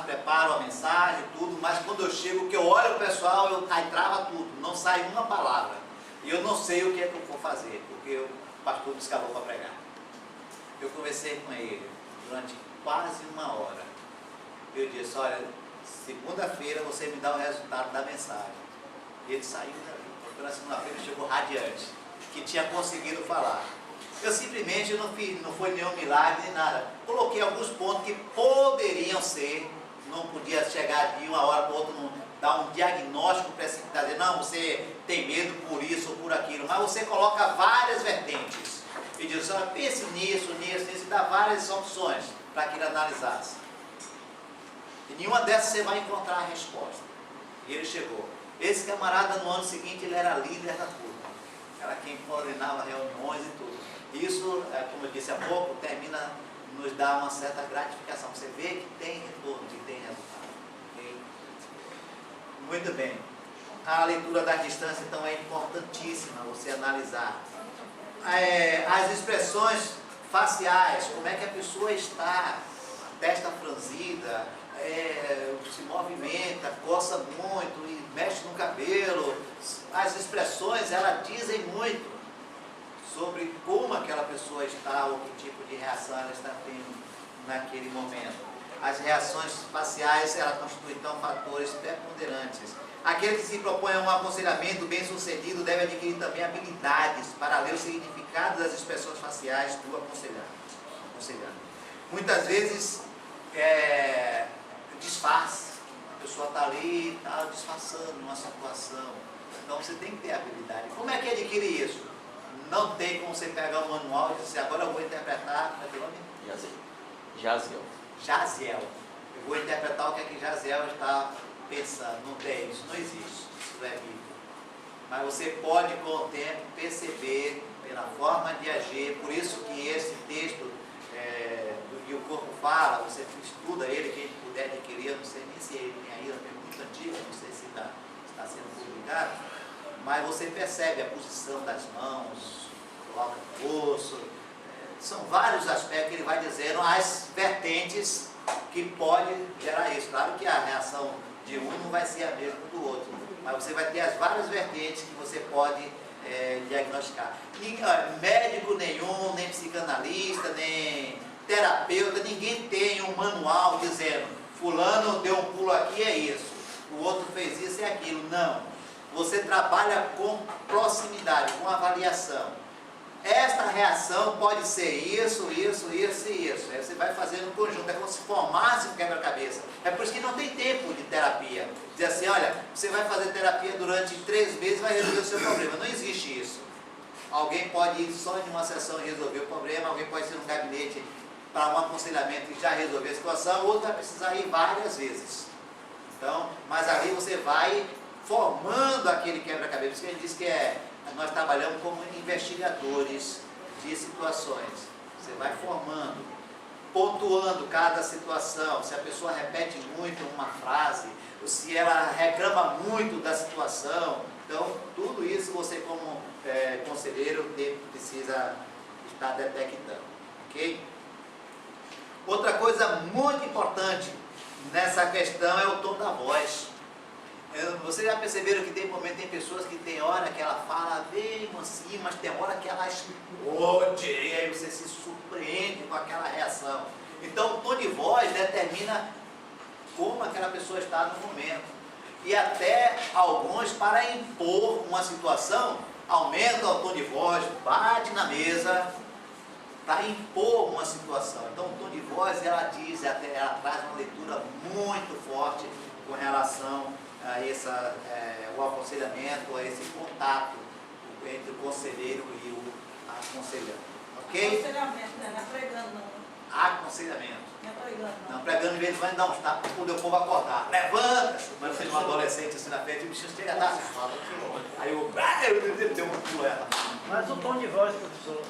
preparo a mensagem, tudo, mas quando eu chego, que eu olho o pessoal, aí trava tudo, não sai uma palavra. E eu não sei o que é que eu vou fazer, porque o pastor me escalou para pregar. Eu conversei com ele durante quase uma hora. Eu disse, olha, segunda-feira você me dá o resultado da mensagem. E ele saiu dali. Na segunda-feira ele chegou radiante, que tinha conseguido falar. Eu simplesmente não foi nenhum milagre nem nada. Coloquei alguns pontos que poderiam ser, não podia chegar de uma hora para outra, dar um diagnóstico precipitado, dizer, não, você tem medo por isso ou por aquilo, mas você coloca várias vertentes e diz, pense nisso, e dá várias opções para que ele analisasse. E nenhuma dessas você vai encontrar a resposta. E ele chegou. Esse camarada no ano seguinte ele era líder da turma, era quem coordenava reuniões e tudo. Isso, como eu disse há pouco, nos dá uma certa gratificação. Você vê que tem retorno, que tem resultado. Okay? Muito bem. A leitura da distância, então, é importantíssima você analisar. As expressões faciais, como é que a pessoa está, a testa franzida, se movimenta, coça muito, e mexe no cabelo. As expressões, elas dizem muito sobre como aquela pessoa está ou que tipo de reação ela está tendo naquele momento. As reações faciais, elas constituem então fatores preponderantes. Aquele que se propõe a um aconselhamento bem-sucedido deve adquirir também habilidades para ler o significado das expressões faciais do aconselhando. Muitas vezes, disfarce. A pessoa está ali, está disfarçando uma situação. Então você tem que ter habilidade. Como é que adquire isso? Não tem como você pegar um manual e dizer, agora eu vou interpretar, como é que é o nome? Jaziel. Eu vou interpretar o que é que Jaziel está pensando. Não tem, isso não existe. Isso é Bíblia. Mas você pode, com o tempo, perceber pela forma de agir. Por isso que esse texto do que o corpo fala, você estuda ele, quem puder adquirir, eu não sei nem se ele tem aí, é muito antigo, não sei se está sendo publicado. Mas você percebe a posição das mãos, coloca no osso, são vários aspectos que ele vai dizendo, as vertentes que podem gerar isso. Claro que a reação de um não vai ser a mesma do outro, mas você vai ter as várias vertentes que você pode diagnosticar. Médico nenhum, nem psicanalista, nem terapeuta, ninguém tem um manual dizendo, fulano deu um pulo aqui, é isso, o outro fez isso e aquilo. Não. Você trabalha com proximidade, com avaliação. Esta reação pode ser isso, isso, isso e isso. Aí você vai fazendo um conjunto, é como se formasse um quebra-cabeça. É por isso que não tem tempo de terapia. Dizer assim, olha, você vai fazer terapia durante 3 meses e vai resolver o seu problema. Não existe isso. Alguém pode ir só em uma sessão e resolver o problema, alguém pode ir num gabinete para um aconselhamento e já resolver a situação, outro vai precisar ir várias vezes. Então, mas ali você vai formando aquele quebra-cabeça. Por isso que a gente diz que nós trabalhamos como investigadores de situações. Você vai formando, pontuando cada situação. Se a pessoa repete muito uma frase, ou se ela reclama muito da situação. Então, tudo isso você como conselheiro precisa estar detectando. Ok? Outra coisa muito importante nessa questão é o tom da voz. Vocês já perceberam que tem pessoas que tem hora que ela fala bem mansinho, mas tem hora que ela explode, e aí você se surpreende com aquela reação. Então o tom de voz determina como aquela pessoa está no momento. e até alguns para impor uma situação, aumenta o tom de voz, bate na mesa, para impor uma situação. Então o tom de voz, ela diz, ela traz uma leitura muito forte com relação a o aconselhamento, a esse contato entre o conselheiro e o aconselhante. Ok? Aconselhamento, né? Não é pregando, não. Aconselhamento. Não é pregando, não. Não, pregando de vez em quando dá uns tapas quando o povo acordar. Levanta-se! Mas você é um adolescente assim na frente, o bichinho chega a dar assim, fala aqui. Aí eu dei um pulo ela. Mas o tom de voz, professor,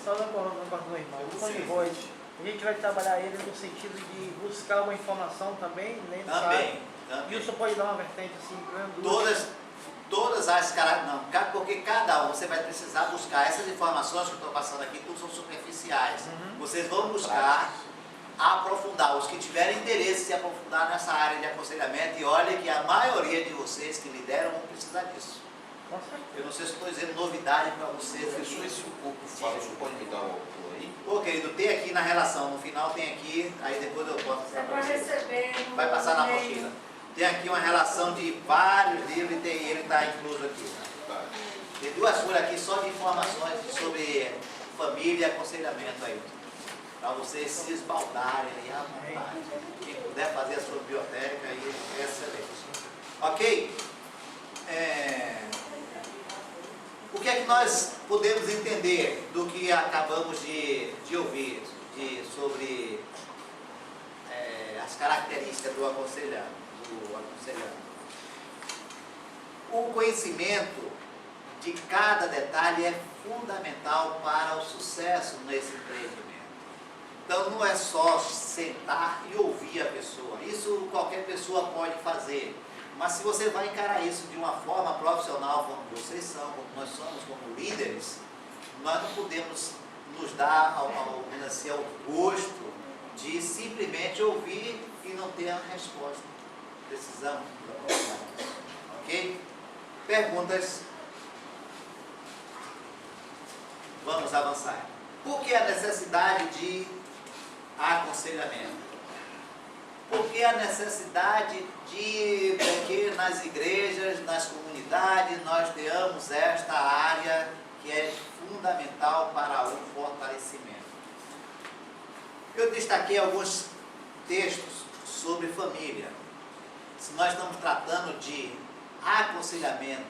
só não concordo com o irmão. O tom de voz, a gente vai trabalhar ele no sentido de buscar uma informação também, nem Também. E o senhor pode dar uma vertente assim, duas. Todas as características, porque cada um, você vai precisar buscar essas informações que eu estou passando aqui, tudo são superficiais. Vocês vão buscar aprofundar, os que tiverem interesse em se aprofundar nessa área de aconselhamento, e olha que a maioria de vocês que lideram vão precisar disso. Eu não sei se estou dizendo novidade para vocês. Professor, esse o corpo fala, o senhor pode me dar um autor aí? Pô, querido, tem aqui na relação, no final tem aqui, aí depois eu posso Você passar para vai vocês. receber. Vai passar na e-mail. mochila. Tem aqui uma relação de vários livros e ele está incluso aqui. Tá. Tem 2 folhas aqui só de informações sobre família e aconselhamento aí. Para vocês se esbaldarem aí à vontade. Quem puder fazer a sua biblioteca aí é excelente. Ok? O que é que nós podemos entender do que acabamos de ouvir sobre as características do aconselhante? O conhecimento de cada detalhe é fundamental para o sucesso nesse empreendimento. Então não é só sentar e ouvir a pessoa, isso qualquer pessoa pode fazer, mas se você vai encarar isso de uma forma profissional, como vocês são, como nós somos, como líderes, nós não podemos nos dar ao gosto de simplesmente ouvir e não ter a resposta. Precisamos da profissional. Ok? Perguntas? Vamos avançar. Por que a necessidade de aconselhamento? Por que a necessidade de que nas igrejas, nas comunidades, nós tenhamos esta área que é fundamental para o fortalecimento? Eu destaquei alguns textos sobre família. Se nós estamos tratando de aconselhamento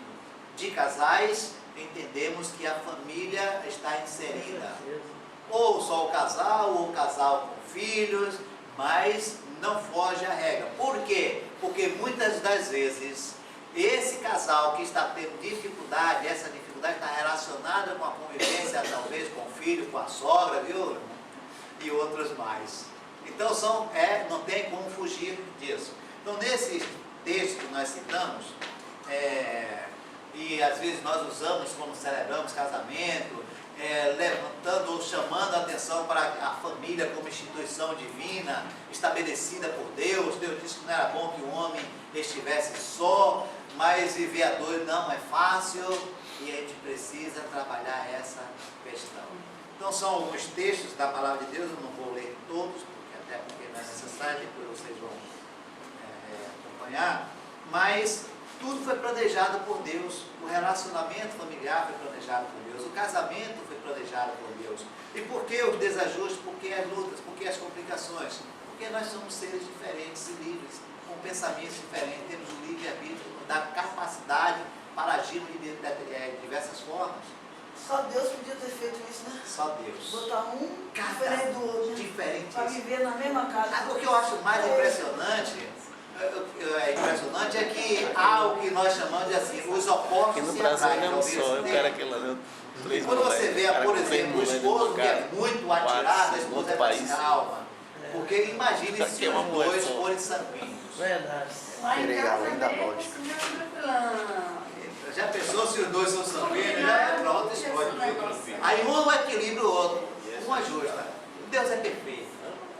de casais, entendemos que a família está inserida. Ou só o casal, ou o casal com filhos, mas não foge à regra. Por quê? Porque muitas das vezes, esse casal que está tendo dificuldade, essa dificuldade está relacionada com a convivência, talvez com o filho, com a sogra, viu? E outros mais. Então não tem como fugir disso. Então nesse texto que nós citamos, e às vezes nós usamos quando celebramos casamento, levantando ou chamando a atenção para a família como instituição divina, estabelecida por Deus. Deus disse que não era bom que o homem estivesse só, mas viver a dois não é fácil, e a gente precisa trabalhar essa questão. Então são alguns textos da palavra de Deus, eu não vou ler todos, até porque não é necessário, depois vocês vão acompanhar, mas tudo foi planejado por Deus, o relacionamento familiar foi planejado por Deus, o casamento foi planejado por Deus. E por que os desajustes? Por que as lutas? Por que as complicações? Porque nós somos seres diferentes e livres, com pensamentos diferentes, temos o livre-arbítrio, da capacidade para agir de diversas formas. Só Deus podia ter feito isso, né? Só Deus. Botar diferente do outro, né? Diferente. Para viver na mesma casa. O que eu acho mais impressionante é que há o que nós chamamos de assim, os opostos Aqui no se Brasil atraem. não Talvez só, você o tenha. cara que lá deu três Quando você moleques, vê, cara por com três exemplo, o moleques esposo dentro do que é carro, muito atirado, a no esposa outro é país. mais calma. Porque imagine Aqui se é uma os mulher dois só. forem sanguíneos. Verdade. Lá em Querer casa além da mesmo, lógica. assim, é tranquilão. Já pensou se os dois são sanguíneos? Já é para outra história. Negócio. Aí um não equilibra o outro, um ajusta. Deus é perfeito.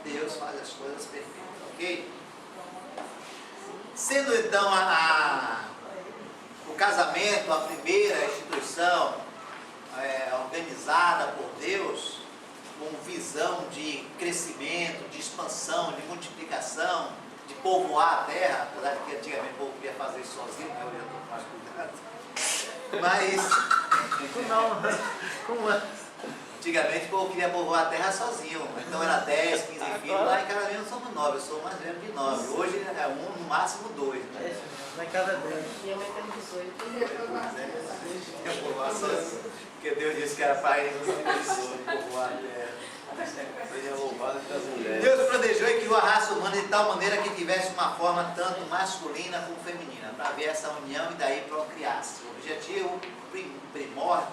Deus faz as coisas perfeitas, ok? Sendo então o casamento a primeira instituição organizada por Deus, com visão de crescimento, de expansão, de multiplicação, de povoar a terra, apesar de que antigamente o povo queria fazer isso sozinho, né? Hoje eu estou com mais cuidado. Mas Não, como é? antigamente o povo queria povoar a terra sozinho. Então era 10, 15 filhos. Lá em casa mesmo somos 9, eu sou o mais velho de 9. Hoje é um, no máximo 2. É Né? isso mesmo, lá em casa dele. E eu metendo 18. Povoar sozinho. Porque Deus disse que era pai dos filhos de povoar a terra. Seja louvado das mulheres. Deus planejou e criou a raça humana de tal maneira que tivesse uma forma tanto masculina como feminina, para haver essa união e daí procriar-se. O objetivo primórdio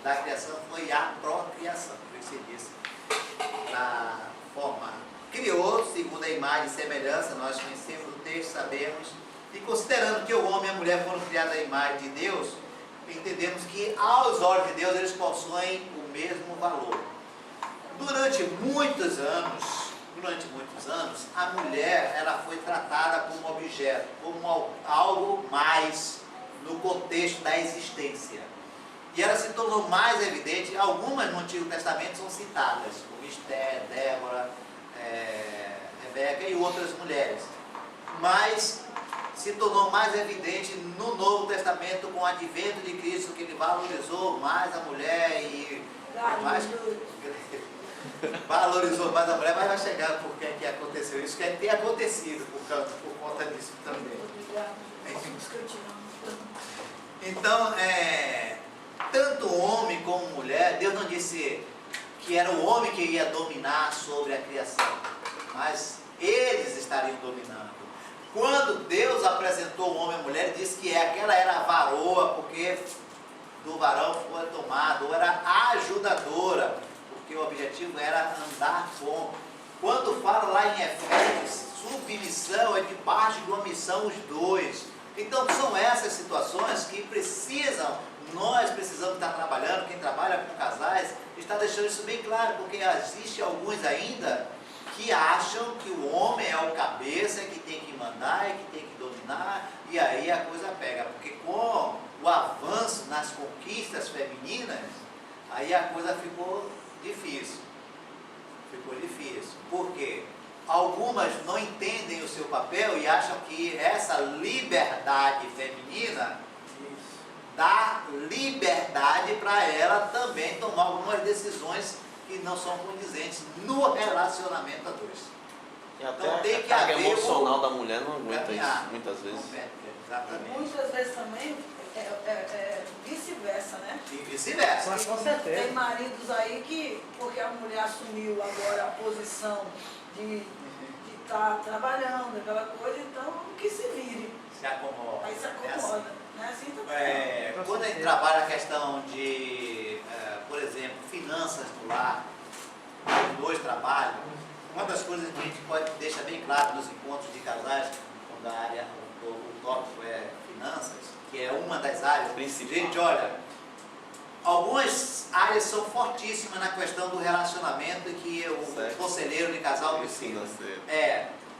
da criação foi a procriação, por isso ele disse, na forma. Criou, segundo a imagem e semelhança, nós conhecemos o texto, sabemos, e considerando que o homem e a mulher foram criados à imagem de Deus, entendemos que aos olhos de Deus eles possuem o mesmo valor. Durante muitos anos, a mulher ela foi tratada como objeto, como algo mais no contexto da existência. E ela se tornou mais evidente, algumas no Antigo Testamento são citadas, como Esther, Débora, Rebeca e outras mulheres. Mas se tornou mais evidente no Novo Testamento com o advento de Cristo, que ele valorizou mais a mulher e mais... valorizou mais a mulher, mas vai chegar por que aconteceu isso, que tem acontecido por conta disso também. Então, tanto homem como mulher, Deus não disse que era o homem que ia dominar sobre a criação, mas eles estariam dominando. Quando Deus apresentou o homem e a mulher, ele disse que aquela era a varoa, porque do varão foi tomado, ou era a ajudadora, porque o objetivo era andar com. Quando fala lá em Efésios, submissão é debaixo de uma missão os dois. Então são essas situações que nós precisamos estar trabalhando, quem trabalha com casais, está deixando isso bem claro, porque existe alguns ainda que acham que o homem é o cabeça, que tem que mandar, que tem que dominar, e aí a coisa pega, porque com o avanço nas conquistas femininas, aí a coisa ficou difícil. Por quê? Algumas não entendem o seu papel e acham que essa liberdade feminina dá liberdade para ela também tomar algumas decisões que não são condizentes no relacionamento a dois. E até Então tem a que carga haver emocional da mulher não aguenta caminhar. isso, muitas vezes. Exatamente. Muitas vezes também é vice-versa, né? E vice-versa. Mas com certeza. Tem maridos aí que, porque a mulher assumiu agora a posição de estar trabalhando, aquela coisa, então que se vire. Se acomoda. Aí se É assim. acomoda. Não é assim também. Quando a gente trabalha a questão de, por exemplo, finanças do lar, os dois trabalham, uma das coisas que a gente pode deixar bem claro nos encontros de casais, quando a área, o tópico é finanças, que é uma das áreas Principal. Gente, olha, algumas áreas são fortíssimas na questão do relacionamento que o Certo. conselheiro de casal precisa. Financeiro.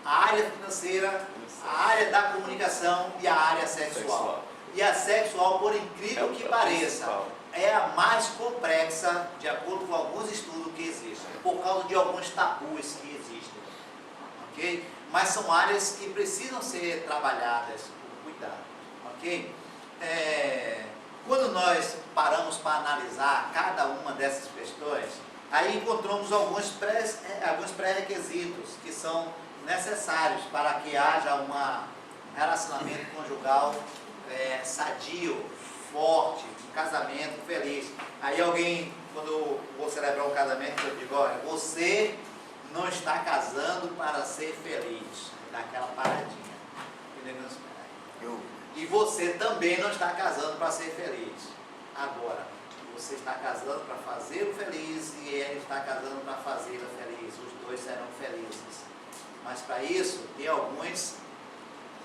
A área financeira, a área da comunicação e a área sexual. E a sexual, por incrível que pareça, é a mais complexa, de acordo com alguns estudos que existem, por causa de alguns tabus que existem. Ok? Mas são áreas que precisam ser trabalhadas com cuidado. Ok? Quando nós paramos para analisar cada uma dessas questões, aí encontramos alguns pré-requisitos que são necessários para que haja um relacionamento conjugal sadio, forte, um casamento feliz. Aí alguém, quando vou celebrar um casamento, eu digo, olha, você não está casando para ser feliz. Dá aquela paradinha. E você também não está casando para ser feliz. Agora, você está casando para fazê-lo feliz e ele está casando para fazê-la feliz. Os dois serão felizes. Mas para isso, tem alguns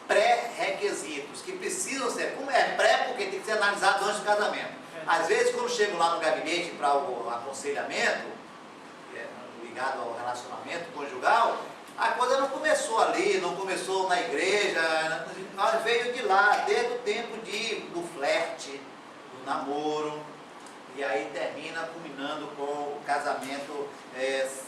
pré-requisitos que precisam ser. Como é pré? Porque tem que ser analisado antes do casamento. Às vezes, quando chego lá no gabinete para o aconselhamento, ligado ao relacionamento conjugal, a coisa não começou ali, não começou na igreja, veio de lá, desde o tempo do flerte, do namoro, E aí termina culminando com o casamento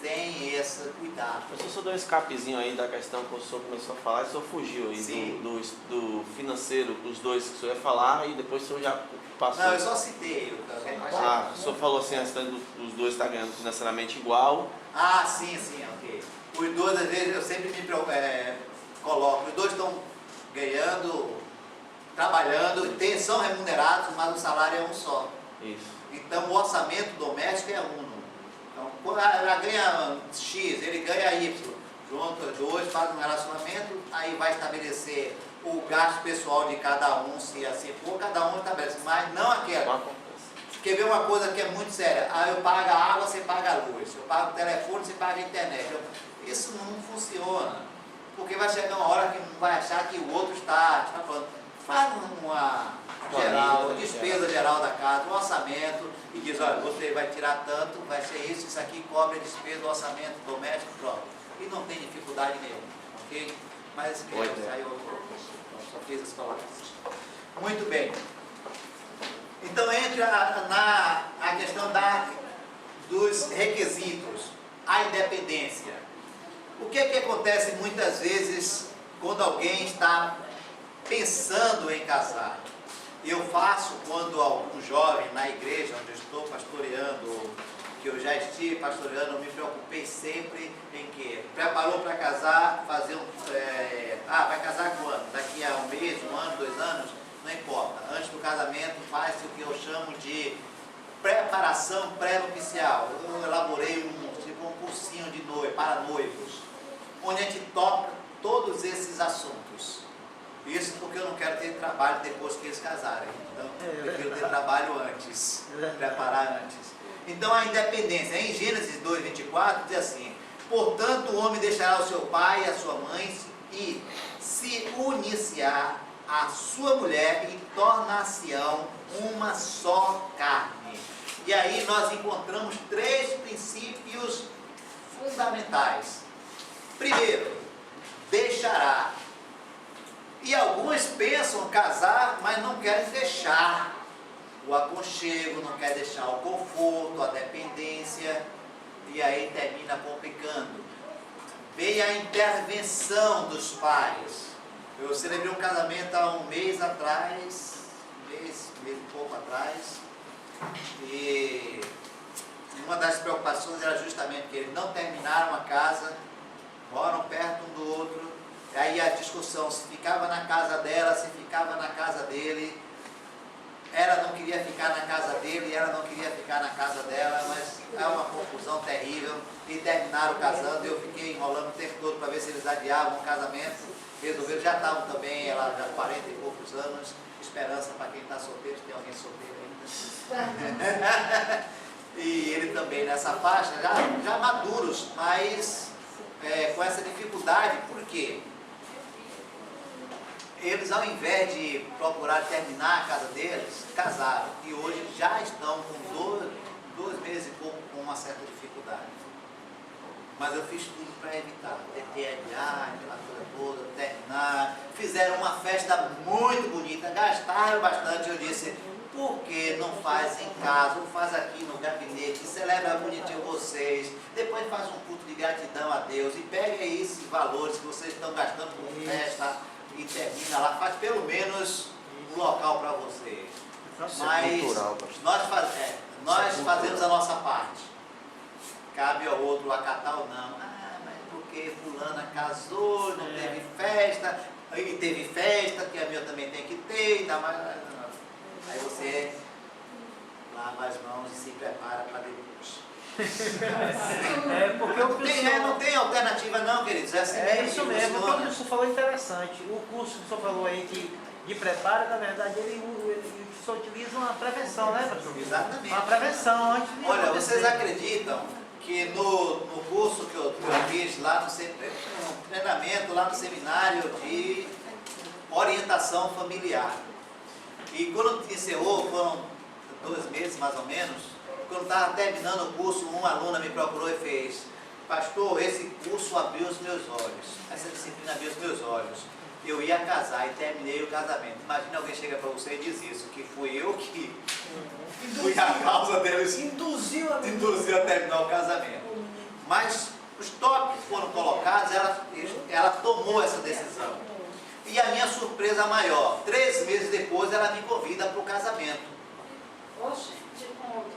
sem esse cuidado. Eu só dou um escapezinho aí da questão que o senhor começou a falar, e o senhor fugiu aí Sim. do financeiro, dos dois que o senhor ia falar, e depois o senhor já passou. Não, eu só citei. O senhor falou assim, a questão dos dois estar ganhando financeiramente igual. Ah, sim, ok. Os dois, às vezes, eu sempre me coloco, os dois estão ganhando, trabalhando, são remunerados, mas o salário é um só. Isso. Então, o orçamento doméstico é uno. Então, quando ela ganha X, ele ganha Y. Junto os dois, faz um relacionamento, aí vai estabelecer o gasto pessoal de cada um, se assim for, cada um estabelece, mas não aquela. Quer ver uma coisa que é muito séria? Ah, eu pago a água, você paga a luz. Eu pago o telefone, você paga a internet. Isso não funciona. Porque vai chegar uma hora que não vai achar que o outro está falando. Faz uma geral, despesa geral da casa, um orçamento, e diz, olha, você vai tirar tanto, vai ser isso aqui cobre a despesa do orçamento doméstico, pronto. E não tem dificuldade nenhuma, ok? Mas aí eu só fiz as palavras. Muito bem. Então entra a questão dos requisitos, a independência. O que é que acontece muitas vezes quando alguém está pensando em casar? Eu faço quando algum jovem na igreja onde eu estou pastoreando, que eu já estive pastoreando, eu me preocupei sempre em que preparou para casar, fazer vai casar quando? Daqui a um mês, um ano, 2 anos? Não importa. Antes do casamento faz-se o que eu chamo de preparação pré-nupcial. Eu elaborei um cursinho de para noivos, onde a gente toca todos esses assuntos. Isso porque eu não quero ter trabalho depois que eles casarem. Então, eu prefiro ter trabalho antes, preparar antes. Então, a independência, em Gênesis 2:24, diz assim: portanto, o homem deixará o seu pai e a sua mãe e se unir-se-á a sua mulher e tornar-se-ão uma só carne. E aí nós encontramos 3 princípios fundamentais. Primeiro, deixará. E alguns pensam casar, mas não querem deixar o aconchego, não querem deixar o conforto, a dependência, e aí termina complicando. Vem a intervenção dos pais. Eu celebrei um casamento há um mês atrás, mês e pouco atrás, e uma das preocupações era justamente que eles não terminaram a casa, moram perto um do outro, e aí a discussão, se ficava na casa dela, se ficava na casa dele, ela não queria ficar na casa dele, ela não queria ficar na casa dela, mas é uma confusão terrível, e terminaram casando, eu fiquei enrolando o tempo todo para ver se eles adiavam o casamento, resolveram, já estavam também, ela já 40 e poucos anos, esperança para quem está solteiro, tem alguém solteiro ainda. E ele também nessa faixa, já maduros, mas com essa dificuldade, por quê? Eles, ao invés de procurar terminar a casa deles, casaram, e hoje já estão com 2 meses e pouco com uma certa dificuldade. Mas eu fiz tudo para evitar, tentei adiar aquela coisa toda, terminar, fizeram uma festa muito bonita, gastaram bastante, eu disse, por que não faz em casa, ou faz aqui no gabinete, celebra bonitinho vocês, depois faz um culto de gratidão a Deus, e pega aí esses valores que vocês estão gastando com festa, e termina lá, faz pelo menos um local para vocês. Mas nós fazemos a nossa parte. Cabe ao outro acatar ou não. Ah, mas porque fulana casou, não teve festa, e teve festa, que a minha também tem que ter, ainda mais. Aí você lava as mãos e se prepara para depois. Porque o pessoal... Não tem alternativa não, queridos. É assim mesmo. Isso mesmo, o que o senhor falou é interessante. O curso que o senhor falou aí de preparo, na verdade, ele só utiliza uma prevenção, né, pastor? Exatamente. Uma prevenção antes de Olha, acontecer. vocês acreditam que no curso que eu fiz lá no treinamento, lá no seminário de orientação familiar, e quando encerrou, foram 2 meses mais ou menos, quando estava terminando o curso, uma aluna me procurou e fez: pastor, esse curso abriu os meus olhos, essa disciplina abriu os meus olhos. eu ia casar e terminei o casamento. Imagina alguém chega para você e diz isso, que fui eu que fui a causa deles, Induziu a induziu a terminar o casamento. Mas os tópicos foram colocados, ela tomou essa decisão. E a minha surpresa maior, 3 meses depois ela me convida para o casamento. Oxe, te conto.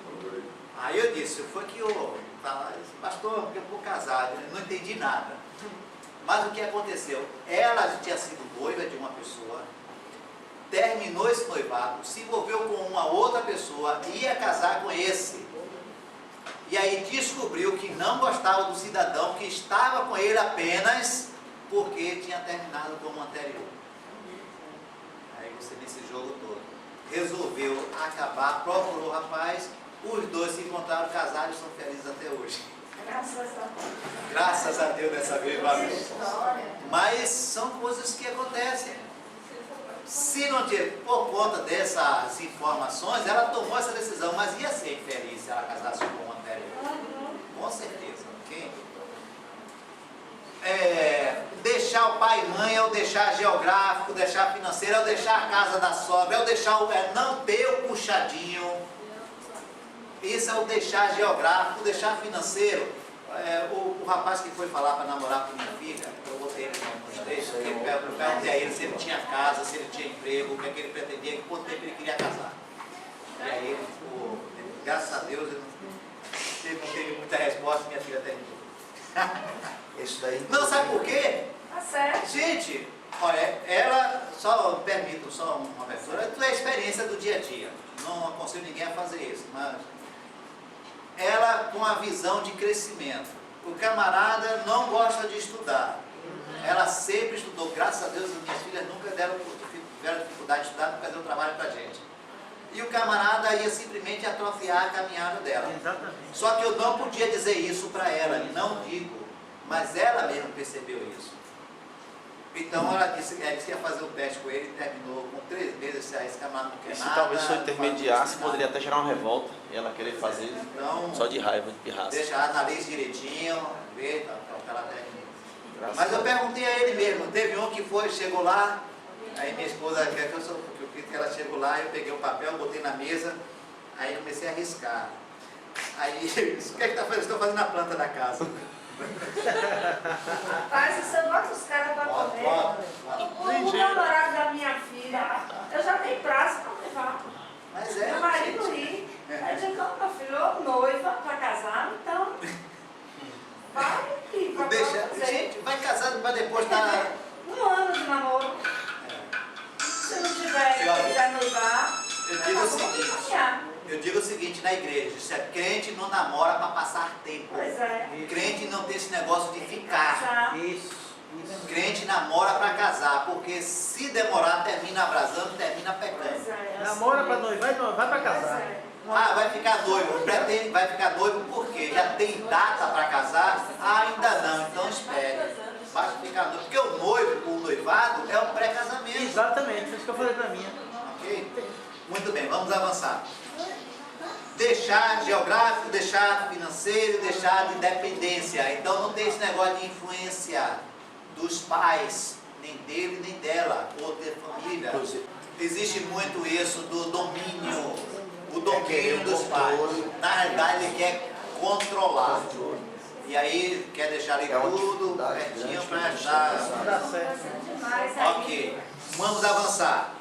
Aí eu disse, foi que eu falei, pastor, eu vou casar, eu não entendi nada. Mas o que aconteceu? Ela tinha sido noiva de uma pessoa, terminou esse noivado, se envolveu com uma outra pessoa, ia casar com esse. E aí descobriu que não gostava do cidadão, que estava com ele apenas porque tinha terminado com o anterior. Aí você nesse jogo todo. Resolveu acabar, procurou o rapaz, os dois se encontraram, casaram e são felizes até hoje. Graças a Deus. Graças a Deus dessa vez, valeu. Que história. Mas são coisas que acontecem. Se não tiver, por conta dessas informações, ela tomou essa decisão, mas ia ser infeliz se ela casasse com o anterior. Com certeza, ok? Deixar o pai e mãe, é o deixar geográfico, deixar financeiro, é o deixar a casa da sogra, é o deixar não ter o puxadinho. Isso é o deixar geográfico, o deixar financeiro. O rapaz que foi falar para namorar com minha filha, eu botei ele nos textos, eu perguntei a ele se ele tinha casa, se ele tinha emprego, o que é que ele pretendia, que quanto tempo ele queria casar. E aí ele ficou, graças a Deus, ele não teve muita resposta, minha filha terminou. Isso daí. Não, sabe por quê? Tá certo. Gente, olha, ela, só permito, só uma abertura, isso é a experiência do dia a dia. Não aconselho ninguém a fazer isso, mas ela com a visão de crescimento. O camarada não gosta de estudar. Ela sempre estudou, graças a Deus, as minhas filhas nunca tiveram dificuldade de estudar, nunca deu trabalho pra gente. E o camarada ia simplesmente atrofiar a caminhada dela. Exatamente. Só que eu não podia dizer isso para ela, não digo, mas ela mesma percebeu isso. Então ela disse que ia fazer um teste com ele e terminou com 3 meses, se esse camarada não quer Se nada. talvez se eu não intermediasse, faz poderia nada. até gerar uma revolta e ela querer fazer Então, só de raiva, de pirraça. deixa ela analise direitinho, ver, então ela termina. Graças Mas a eu Deus. perguntei a ele mesmo, teve um que foi, chegou lá, aí minha esposa quer que eu sou, porque ela chegou lá, eu peguei o papel, botei na mesa, aí comecei a riscar. Aí, o que é que tá fazendo? Estou fazendo a planta da casa. Rapaz, você bota os caras pra comer. O namorado da minha filha, eu já tenho prazo pra levar. Mas Meu marido ri. Aí eu digo, não, meu filho, eu noiva pra casar, então vai e vai deixa, fazer. gente, vai casando para depois estar... 1 ano de namoro. Se não quiser noivar, Eu digo o acabou de seguinte, caminhar. eu digo o seguinte na igreja, isso é crente não namora para passar tempo. Pois é. Crente não tem esse negócio de ficar. Casar. Isso. Crente namora para casar, porque se demorar, termina abrasando, termina Pois pecando. é. Namora pra noivar e não vai pra Pois casar. é. Ah, vai ficar noivo, pretende, vai ficar noivo por quê? Já tem data para casar? Ainda não, então espere. Basta ficar noivo, porque o noivo, o noivado, é um pré-casamento. Exatamente, foi isso que eu falei pra minha. Ok? Muito bem, vamos avançar. Deixar geográfico, deixar financeiro, deixar de dependência. Então não tem esse negócio de influência dos pais, nem dele nem dela, ou de família. Existe muito isso do domínio, o domínio dos pais. Na realidade ele quer controlar. E aí quer deixar ali tudo pertinho para achar. Dá certo. Demais aí. Ok, vamos avançar.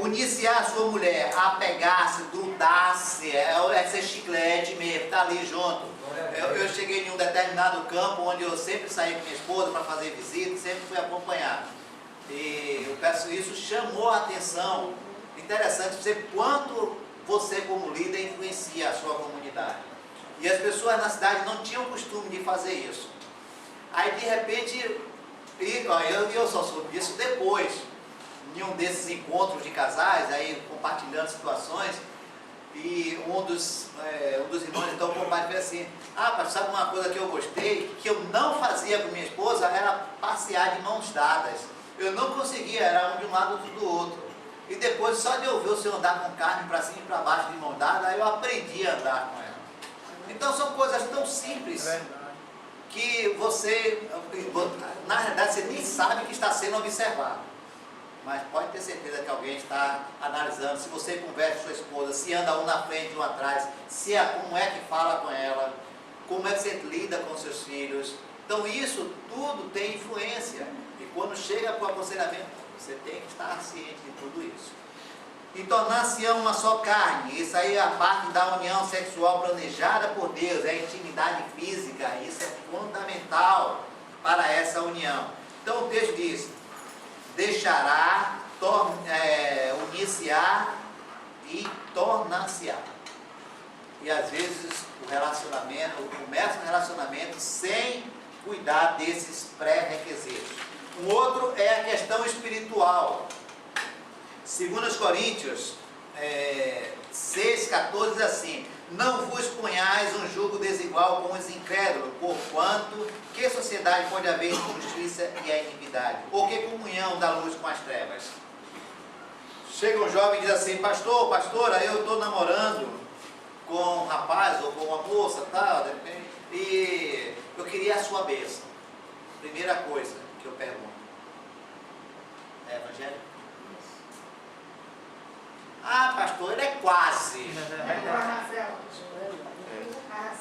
Unir-se à sua mulher, apegar-se, grudar-se, é ser chiclete mesmo, tá ali junto. Eu cheguei em um determinado campo onde eu sempre saí com minha esposa para fazer visita, sempre fui acompanhado. E eu peço isso, chamou a atenção. Interessante você quanto você como líder influencia a sua comunidade. E as pessoas na cidade não tinham costume de fazer isso. Aí de repente, eu só soube disso depois, em um desses encontros de casais, aí compartilhando situações, e um dos irmãos então compartilhou assim, sabe uma coisa que eu gostei, que eu não fazia com minha esposa, era passear de mãos dadas. Eu não conseguia, era um de um lado, outro do outro. E depois, só de eu ver o senhor andar com carne para cima e para baixo de mão dada, aí eu aprendi a andar com ela. Então são coisas tão simples É verdade. que você, na realidade, você nem sabe que está sendo observado. Mas pode ter certeza que alguém está analisando se você conversa com sua esposa, se anda um na frente e um atrás, como é que fala com ela, como é que você lida com seus filhos. Então isso tudo tem influência. E quando chega para o aconselhamento, você tem que estar ciente de tudo isso. E tornar-se uma só carne, isso aí é a parte da união sexual planejada por Deus, é a intimidade física, isso é fundamental para essa união. Então o texto diz, deixará, unir-se-á e tornar-se-á. E às vezes começa um relacionamento sem cuidar desses pré-requisitos. Um outro é a questão espiritual. 2 Coríntios 6,14 diz assim, não vos ponhais um jugo desigual com os incrédulos, porquanto que sociedade pode haver entre justiça e a iniquidade? Ou que comunhão da luz com as trevas? Chega um jovem e diz assim, pastora, eu estou namorando com um rapaz ou com uma moça, tal, e eu queria a sua bênção. Primeira coisa que eu pergunto, é evangelho? Ah, pastor, ele é quase.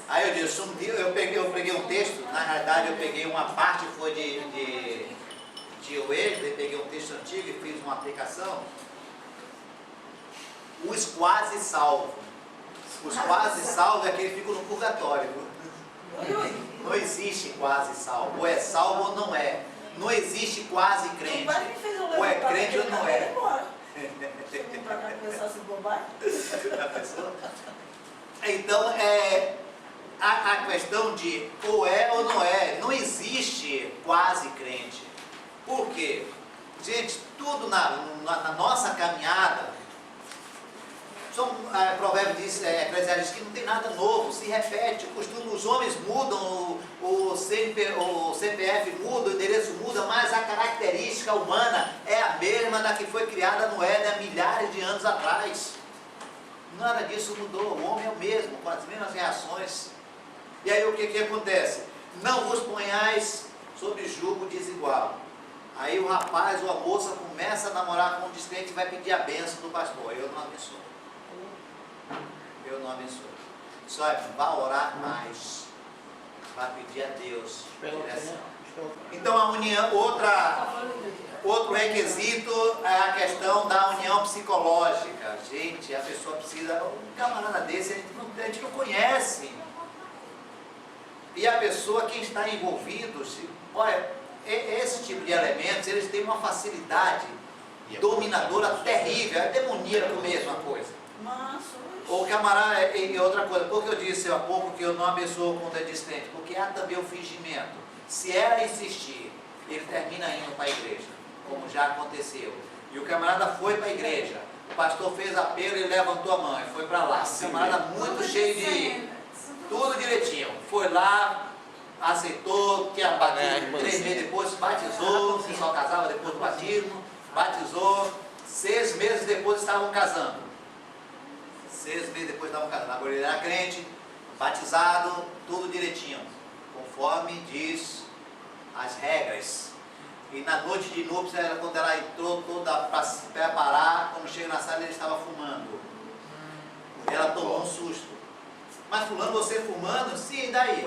Aí eu disse, um dia eu peguei um texto, na realidade eu peguei uma parte, foi de Wesley, peguei um texto antigo e fiz uma aplicação. Os quase salvos. Os quase salvos é aquele que fica no purgatório. Não existe quase salvo. Ou é salvo ou não é. Não existe quase crente. Ou é crente ou não é. Para cá começar a se bobar. Então, a questão de ou é ou não é, não existe quase crente. Por quê? Gente, tudo na nossa caminhada, Provérbios diz, Eclesiastes diz que não tem nada novo, se repete, os homens mudam, o CPF muda, o endereço muda, mas a característica humana é a mesma da que foi criada no Éden há milhares de anos atrás. Nada disso mudou, o homem é o mesmo, com as mesmas reações. E aí o que acontece? Não vos ponhais sob jugo desigual. Aí o rapaz ou a moça começa a namorar com um descrente e vai pedir a bênção do pastor. Eu não abençoo. Eu não abençoo. Só vá orar mais. Vai pedir a Deus direção. Então a união, outro requisito é a questão da união psicológica. Gente, a pessoa precisa, um camarada desse a gente não conhece. E a pessoa, quem está envolvido, olha, esse tipo de elementos, eles têm uma facilidade dominadora terrível, é demoníaco mesmo a coisa. O camarada, e outra coisa, porque eu disse há pouco que eu não abençoo contra descrente, porque há também o fingimento. Se ela insistir, ele termina indo para a igreja, como já aconteceu. E o camarada foi para a igreja, o pastor fez apelo e levantou a mão e foi para lá. O camarada muito cheio de tudo direitinho, foi lá, aceitou, tinha batismo, 3 meses depois batizou, se só casava depois do batismo, batizou, 6 meses depois estavam casando. 6 meses depois estavam casando. Agora ele era crente, batizado, tudo direitinho, conforme diz as regras. E na noite de núpcias, quando ela entrou toda para se preparar, quando chega na sala ele estava fumando. Ela tomou um susto. Mas fulano, você fumando? Sim, e daí?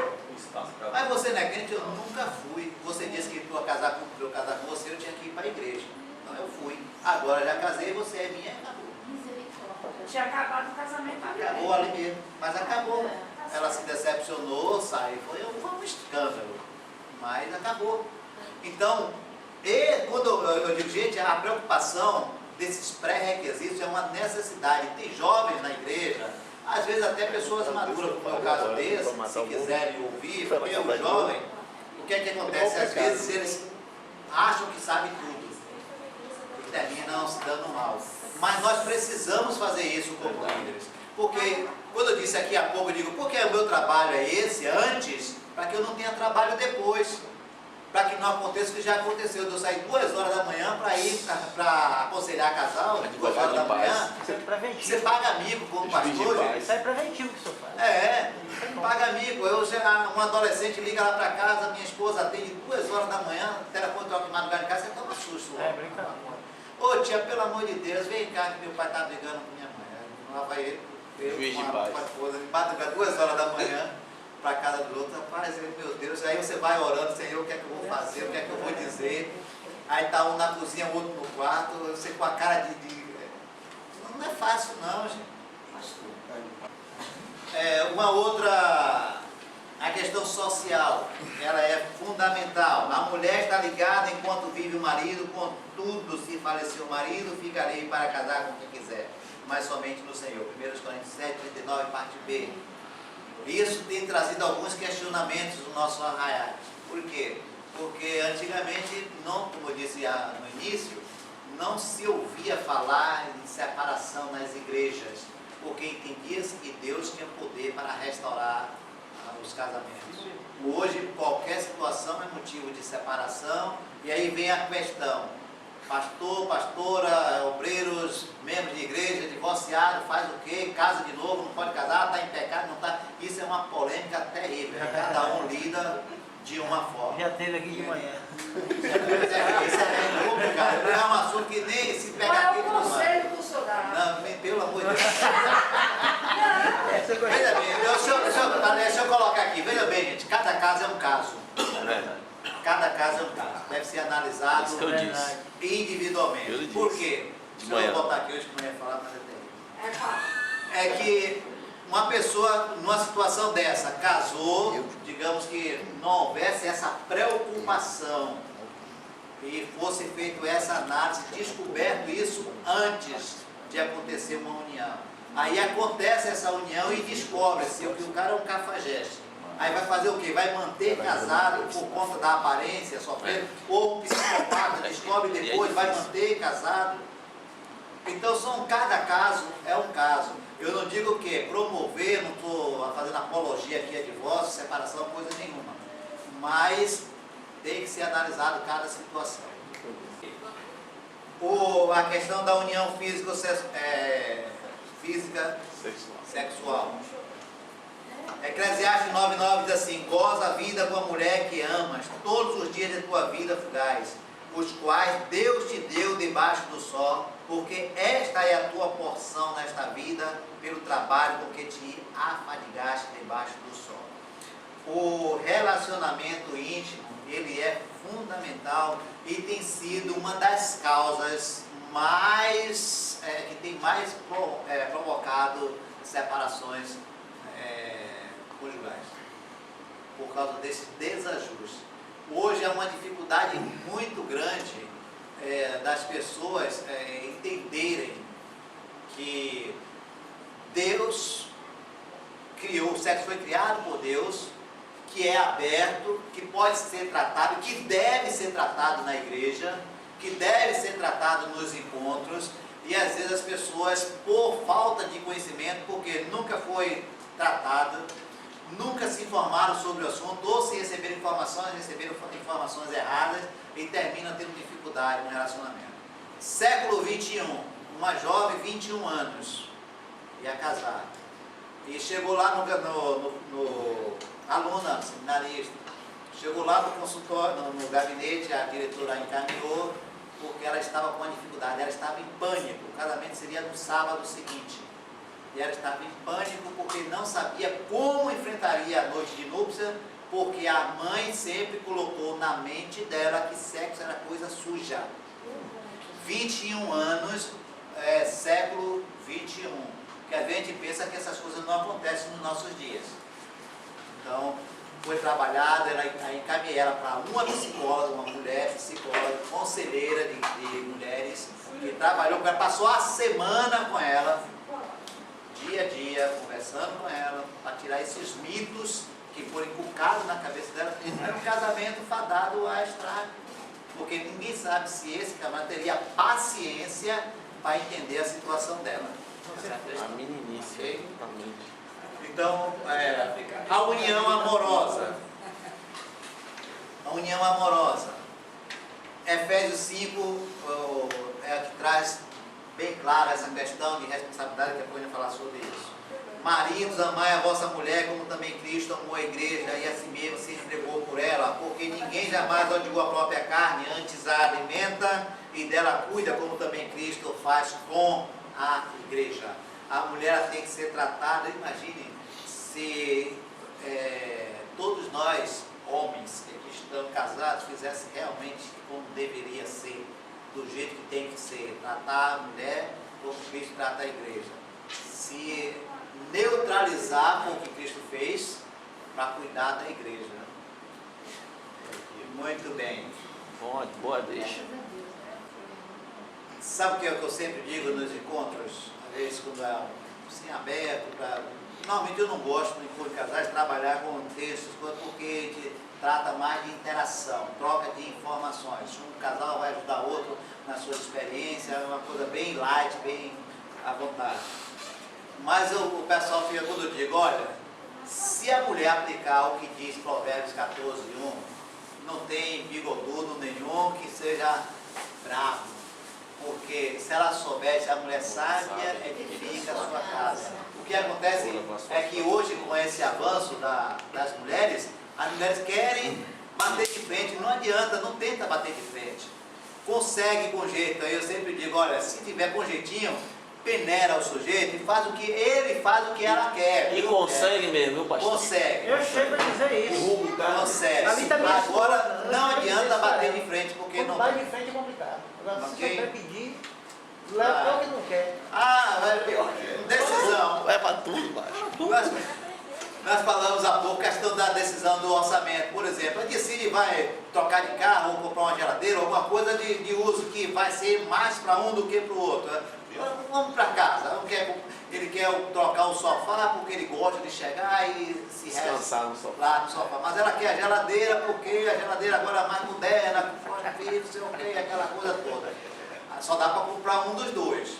Mas você não é crente? Eu nunca fui. Você disse que para eu casar com você, eu tinha que ir para a igreja. Então eu fui. Agora já casei, você é minha e acabou. Tinha acabado o casamento ali. Acabou ali mesmo, mas acabou. Ela se decepcionou, saiu, foi um escândalo, mas acabou. Então, quando eu digo, gente, a preocupação desses pré-requisitos é uma necessidade. Tem jovens na igreja, às vezes até pessoas maduras, como é o caso desse, se quiserem ouvir, porque o jovem, o que é que acontece? Às vezes eles acham que sabem tudo e terminam se dando mal. Mas nós precisamos fazer isso como líderes. Porque, quando eu disse aqui há pouco, eu digo, porque o meu trabalho é esse antes, para que eu não tenha trabalho depois. Para que não aconteça o que já aconteceu. Eu saí 2 horas da manhã para ir para aconselhar casal, 2 horas da manhã. Isso é preventivo. Você paga amigo como pastor, gente. Isso é preventivo que o senhor faz. É. paga mico. Um adolescente liga lá para casa, minha esposa atende 2 horas da manhã, o telefone toca de madrugada em casa, você toma susto. É, brincadeira. Ô tia, pelo amor de Deus, vem cá que meu pai tá brigando com minha mãe. Lá vai ele, Juiz de com paz. a esposa, de madrugada, 2 horas da manhã, para casa do outro. Rapaz, meu Deus, aí você vai orando, Senhor, o que é que eu vou fazer, o que é que eu vou dizer. Aí tá um na cozinha, o outro no quarto, você com a cara de... Não é fácil não, gente. Uma outra, a questão social, ela é fundamental. A mulher está ligada enquanto vive o marido, contudo, se falecer o marido, fica livre para casar com quem quiser, mas somente no Senhor. 1 Coríntios 7, 39, parte B. Isso tem trazido alguns questionamentos no nosso arraial. Por quê? Porque antigamente, não, como eu disse no início, não se ouvia falar em separação nas igrejas, porque entendia-se que Deus tinha poder para restaurar os casamentos. Hoje, qualquer situação é motivo de separação, e aí vem a questão: pastor, pastora, obreiros, membros de igreja, divorciado, faz o quê? Casa de novo, não pode casar, está em pecado, não está. Isso é uma polêmica terrível, cada um lida de uma forma. Já teve aqui de manhã. Isso é complicado, é um assunto que nem se pega Qual é aqui. o conselho que o senhor dá? Não, pelo amor de Deus. Você gostou? Veja bem, deixa eu colocar aqui, veja bem, gente, cada caso é um caso. É verdade. Cada caso é um caso, deve ser analisado Isso que eu disse. individualmente. Eu disse. Por quê? De Deixa eu manhã. botar aqui hoje que não ia falar, mas eu tenho. É fácil. É que uma pessoa, numa situação dessa, casou, digamos que não houvesse essa preocupação e fosse feita essa análise, descoberto isso antes de acontecer uma união. Aí acontece essa união e descobre-se que o cara é um cafajeste. Aí vai fazer o quê? Vai manter casado por conta da aparência, sofrendo, ou um psicopata descobre depois, vai manter casado. Então cada caso é um caso. Eu não digo o quê? Promover, não estou fazendo apologia aqui a divórcio, separação, coisa nenhuma. Mas tem que ser analisado cada situação. A questão da união física sexual. Eclesiastes 9,9 diz assim: goza a vida com a mulher que amas, todos os dias de tua vida fugaz, os quais Deus te deu debaixo do sol, porque esta é a tua porção nesta vida, pelo trabalho com que te afadigaste debaixo do sol. O relacionamento íntimo, ele é fundamental e tem sido uma das causas que tem mais provocado separações conjugais, por causa desse desajuste. Hoje é uma dificuldade muito grande das pessoas entenderem que Deus criou, o sexo foi criado por Deus, que é aberto, que pode ser tratado, que deve ser tratado na igreja, que deve ser tratado nos encontros, e às vezes as pessoas, por falta de conhecimento, porque nunca foi tratado, nunca se informaram sobre o assunto, ou se receberam informações erradas e terminam tendo dificuldade no relacionamento. Século XXI, uma jovem, 21 anos, ia casar, e chegou lá no aluna, seminarista, chegou lá no consultório, no gabinete, a diretora encaminhou, porque ela estava com uma dificuldade, ela estava em pânico, o casamento seria no sábado seguinte. E ela estava em pânico porque não sabia como enfrentaria a noite de núpcia, porque a mãe sempre colocou na mente dela que sexo era coisa suja. 21 anos, século 21, que a gente pensa que essas coisas não acontecem nos nossos dias. Então, foi trabalhada, encaminhei ela para uma psicóloga, uma mulher psicóloga, conselheira de mulheres, que trabalhou com ela, passou a semana com ela, dia a dia, conversando com ela, para tirar esses mitos que foram inculcados na cabeça dela. Era um casamento fadado a estrago, porque ninguém sabe se esse camarada teria paciência para entender a situação dela. A meninice, Ok? exatamente. Então, a união amorosa. A união amorosa. Efésios 5 é a que traz bem clara essa questão de responsabilidade, que depois eu vou falar sobre isso. Maridos, amai a vossa mulher, como também Cristo amou a igreja e a si mesmo se entregou por ela, porque ninguém jamais odiou a própria carne, antes a alimenta e dela cuida, como também Cristo faz com a igreja. A mulher tem que ser tratada, imagine se todos nós, homens que estão casados, fizessem realmente como deveria ser, do jeito que tem que ser, tratar a mulher como Cristo trata a igreja. Se neutralizar o que Cristo fez para cuidar da igreja. Muito bem. Boa deixa. Sabe o que é o que eu sempre digo nos encontros? Às vezes quando é assim aberto, normalmente eu não gosto no encontro de casais trabalhar com textos, porque a gente trata mais de interação, troca de informações. Um casal vai ajudar o outro na sua experiência, é uma coisa bem light, bem à vontade. Mas o pessoal fica quando eu digo, olha, se a mulher aplicar o que diz Provérbios 14:1, não tem bigodudo nenhum que seja bravo. Porque se ela souber, se a mulher sábia, edifica a sua casa. O que acontece é que hoje, com esse avanço das mulheres, as mulheres querem bater de frente, não adianta, não tenta bater de frente. Consegue com jeito, aí eu sempre digo, olha, se tiver com jeitinho, peneira o sujeito e faz o que ele faz, o que ela quer. E consegue mesmo, viu, pastor? Consegue. Eu chego a dizer isso. Consegue. A mim também é Agora, esposa, não eu adianta digo bater isso de frente, porque Quando não vai vai. de frente é complicado. Agora, se Ok. você quer pedir, leva o que não quer. Decisão. Vai pra tudo, baixo. Nós falamos há pouco a questão da decisão do orçamento. Por exemplo, a decide vai trocar de carro ou comprar uma geladeira, alguma coisa de uso que vai ser mais para um do que para o outro. Vamos para casa. Ele quer trocar o sofá porque ele gosta de chegar e se Descansar no sofá. lá no sofá. Mas ela quer a geladeira porque a geladeira agora é mais moderna, com fone, não sei o que, aquela coisa toda. Só dá para comprar um dos dois.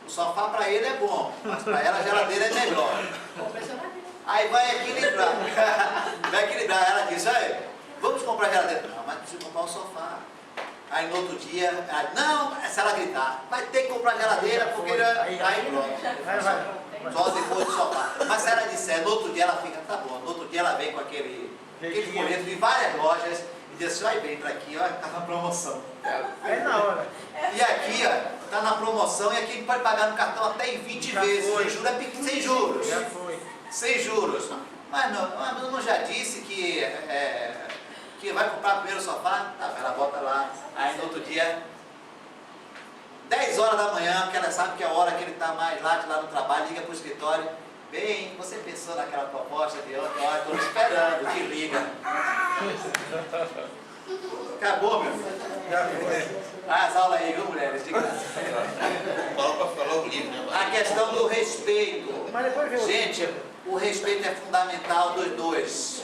O sofá para ele é bom, mas para ela a geladeira é melhor. Aí vai equilibrar. Vai equilibrar. Ela diz, aí, vamos comprar geladeira. Não, mas precisa comprar o sofá. Aí no outro dia, ela, não, se ela gritar, vai ter que comprar geladeira porque aí pronto. Só depois do sofá. Mas se ela disser, no outro dia ela fica, tá bom. No outro dia ela vem com aquele folheto de várias lojas e diz assim, vai bem para aqui, ó, tá na promoção. É na hora. E aqui, ó, tá na promoção e aqui a gente pode pagar no cartão até em 20 vezes. Sem juros, é pequeno, sem juros. Já foi. Sem juros. Mas eu não já disse que vai comprar primeiro o sofá? Tá, ela bota lá. Aí no outro dia, 10 horas da manhã, porque ela sabe que é a hora que ele está mais lá no trabalho, liga para o escritório. Bem, você pensou naquela proposta de ontem? Olha, estou esperando, te liga. Acabou, meu filho. Já foi. As aulas aí, viu, mulheres? De graça. Fala pra ficar logo livre, né? A questão do respeito. Mas depois vê o Gente, o respeito é fundamental dos dois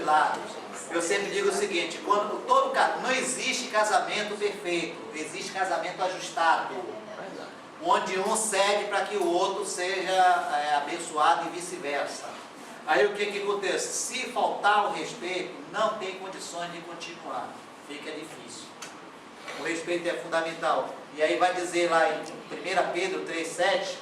lados. Eu sempre digo o seguinte, não existe casamento perfeito, existe casamento ajustado, onde um cede para que o outro seja abençoado e vice-versa. Aí o que acontece? Se faltar o respeito, não tem condições de continuar, fica difícil. O respeito é fundamental. E aí vai dizer lá em 1 Pedro 3,7,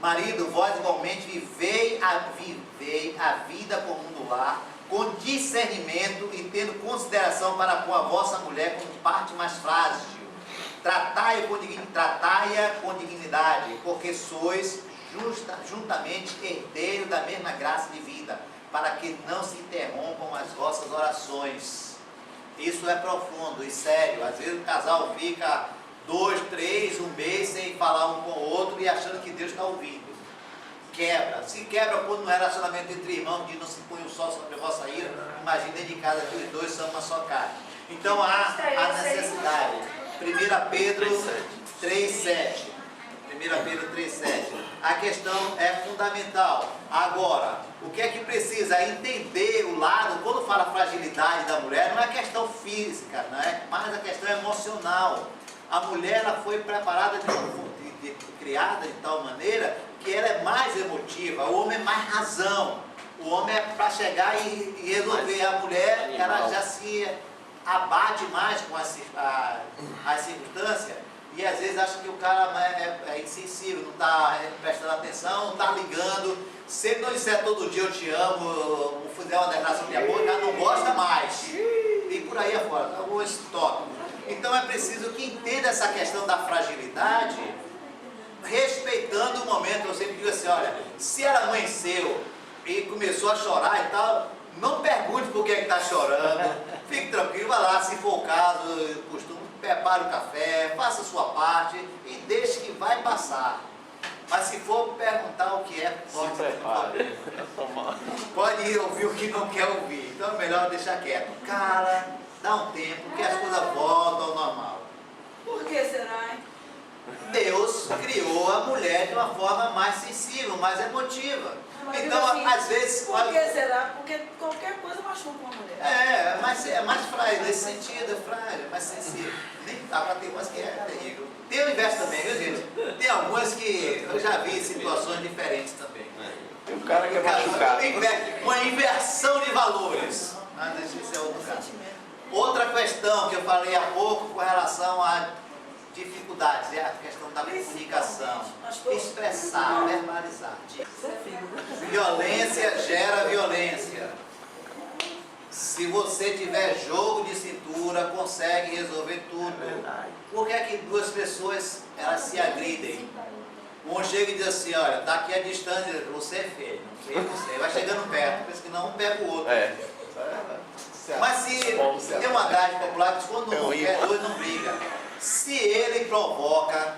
marido, vós igualmente vivei a vida comum no lar, com discernimento e tendo consideração para com a vossa mulher como parte mais frágil. Tratai-a com dignidade, porque sois juntamente herdeiros da mesma graça de vida, para que não se interrompam as vossas orações. Isso é profundo e sério. Às vezes o casal fica 2, 3, um mês sem falar um com o outro e achando que Deus está ouvindo. Quebra. Se quebra quando no relacionamento entre irmãos, de não se põe o sol sobre a vossa ira, imagine dentro de casa que os dois são uma só carne. Então há a necessidade. 1 Pedro 3,7. 1 Pedro 3,7. A questão é fundamental. Agora, o que é que precisa? Entender o lado, quando fala fragilidade da mulher, não é questão física, não é? Mas a questão emocional. A mulher ela foi preparada, criada de tal maneira que ela é mais emotiva, o homem é mais razão. O homem é para chegar e resolver. A mulher, ela já se abate mais com as circunstâncias E às vezes acha que o cara é insensível, não está prestando atenção, não está ligando. Se ele não disser todo dia eu te amo, ou fizer uma declaração de amor, já não gosta mais. E por aí afora, então esse tópico. Então é preciso que entenda essa questão da fragilidade, respeitando o momento. Eu sempre digo assim, olha, se ela amanheceu e começou a chorar e tal, não pergunte por que está chorando, fique tranquilo, vá lá, se for o caso, prepare o café, faça a sua parte e deixe que vai passar. Mas se for perguntar o que é, Se prepare. pode ouvir o que não quer ouvir. Então é melhor deixar quieto. Cara, dá um tempo que as coisas voltam ao normal. Por que será, hein? Deus criou a mulher de uma forma mais sensível, mais emotiva. Mas Então, assim, às vezes... Por que será? Porque qualquer coisa machuca uma mulher. Mas é mais frágil, nesse sentido, é frágil, mais sensível. Nem dá para ter umas que é terrível. Tem o inverso também, viu, gente? Tem algumas que eu já vi situações diferentes também. Tem um cara que é machucado. Uma inversão de valores. Mas esse é outro caso. Outra questão que eu falei há pouco com relação a dificuldades, é a questão da comunicação. Expressar, verbalizar. Violência gera violência. Se você tiver jogo de cintura, consegue resolver tudo. Por que é que duas pessoas elas se agridem? Um chega e diz assim, olha, daqui a distância, você é feio, você vai chegando perto, pensa que não, um pega o outro. Mas se tem uma grade popular que diz, quando um quer, dois não briga. Se ele provoca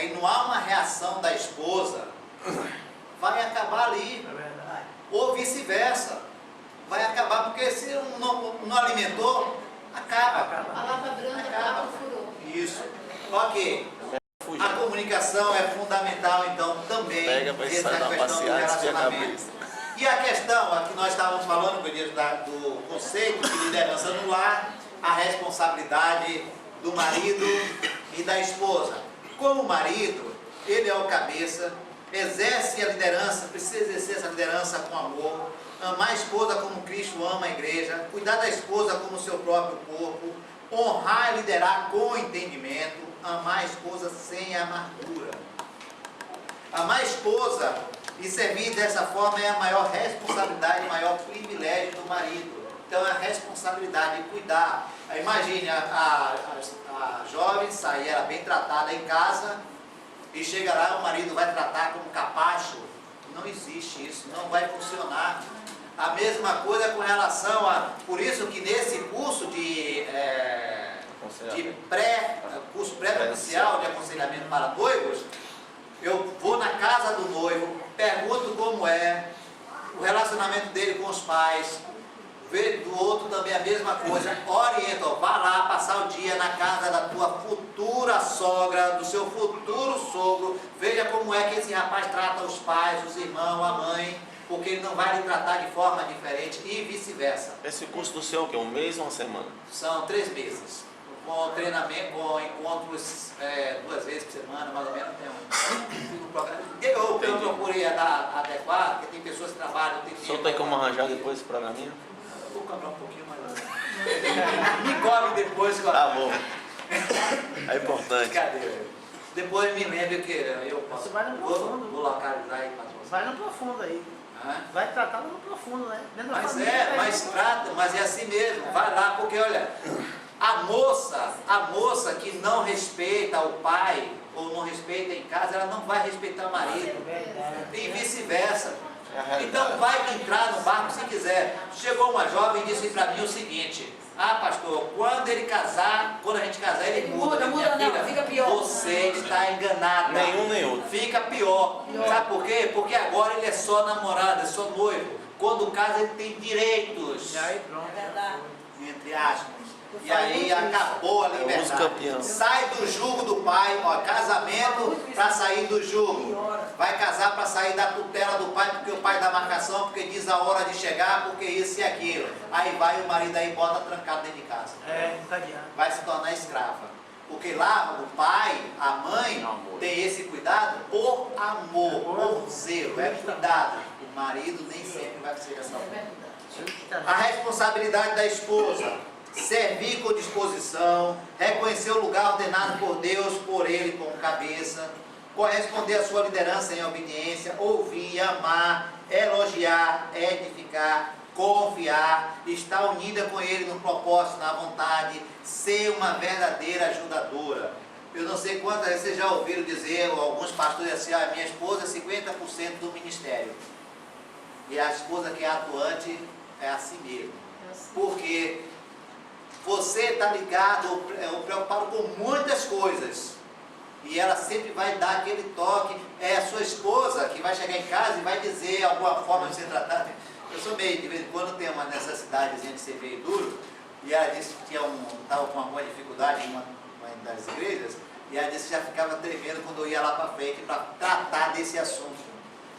e não há uma reação da esposa, vai acabar ali. Ou vice-versa. Vai acabar, porque se não alimentou, acaba. A lava branca acaba o furor. Isso. Ok. A comunicação é fundamental, então, também Pega pra dentro sair da da questão do passeada, esfria a relacionamento. cabeça. E a questão, a que nós estávamos falando, do conceito de liderança no lar, a responsabilidade do marido e da esposa. Como marido, ele é o cabeça, exerce a liderança, precisa exercer essa liderança com amor, amar a esposa como Cristo ama a igreja, cuidar da esposa como seu próprio corpo, honrar e liderar com entendimento, amar a esposa sem amargura. Amar a esposa e servir dessa forma é a maior responsabilidade, o maior privilégio do marido. Então é a responsabilidade de cuidar. Imagine a jovem sair, ela bem tratada em casa, e chega lá, o marido vai tratar como capacho. Não existe isso, não vai funcionar. A mesma coisa com relação a... Por isso que nesse curso curso pré-nupcial de aconselhamento para noivos, eu vou na casa do noivo, pergunto como é, o relacionamento dele com os pais, vejo do outro também a mesma coisa, orienta, vá lá passar o dia na casa da tua futura sogra, do seu futuro sogro, veja como é que esse rapaz trata os pais, os irmãos, a mãe, porque ele não vai lhe tratar de forma diferente e vice-versa. Esse curso do senhor, que é um mês ou uma semana? São 3 meses, com treinamento, com encontros 2 vezes por semana, mais ou menos, tem um programa. Eu procurei adequar, porque tem pessoas que trabalham... O senhor tem como arranjar depois esse programinha? Vou cobrar um pouquinho mais. Me cobre depois. Tá bom. É importante. Brincadeira. Depois me lembre que eu posso. Vai no profundo. Vou localizar aí para você. Vai no profundo aí. Vai tratar no profundo, né? Dentro da Mas família, mas trata, mas é assim mesmo. Vai lá, porque olha, a moça que não respeita o pai ou não respeita em casa, ela não vai respeitar o marido. E vice-versa. Então vai entrar no barco se quiser. Chegou uma jovem e disse para mim o seguinte: ah, pastor, quando a gente casar, ele muda. Minha filha, fica pior. Você está enganada. Nenhum nem outro. Fica pior. Sabe por quê? Porque agora ele é só namorado, é só noivo. Quando casa ele tem direitos. E aí pronto. É verdade. Entre aspas. E aí acabou a liberdade. Sai do jugo do pai, ó, casamento para sair do jugo. Vai casar para sair da tutela do pai, porque o pai dá marcação, porque diz a hora de chegar, porque isso e aquilo. Aí vai o marido aí bota trancado dentro de casa. Não tá adianta. Vai se tornar escrava. Porque lá o pai, a mãe, tem esse cuidado por amor, por zelo, é cuidado. O marido nem sempre vai ser dessa forma. A responsabilidade da esposa. Servir com disposição posição, reconhecer o lugar ordenado por Deus, por ele como cabeça, corresponder à sua liderança em obediência, ouvir, amar, elogiar, edificar, confiar, estar unida com ele no propósito, na vontade, ser uma verdadeira ajudadora. Eu não sei quantas vezes vocês já ouviram dizer, ou alguns pastores assim, ah, minha esposa é 50% do ministério. E a esposa que é atuante é assim mesmo. Porque você está ligado, preocupado com muitas coisas. E ela sempre vai dar aquele toque. É a sua esposa que vai chegar em casa e vai dizer alguma forma de ser tratada. Eu sou meio, de vez em quando tem uma necessidadezinha de ser meio duro. E ela disse que estava com alguma dificuldade em uma das igrejas. E ela disse que já ficava tremendo quando eu ia lá para frente para tratar desse assunto.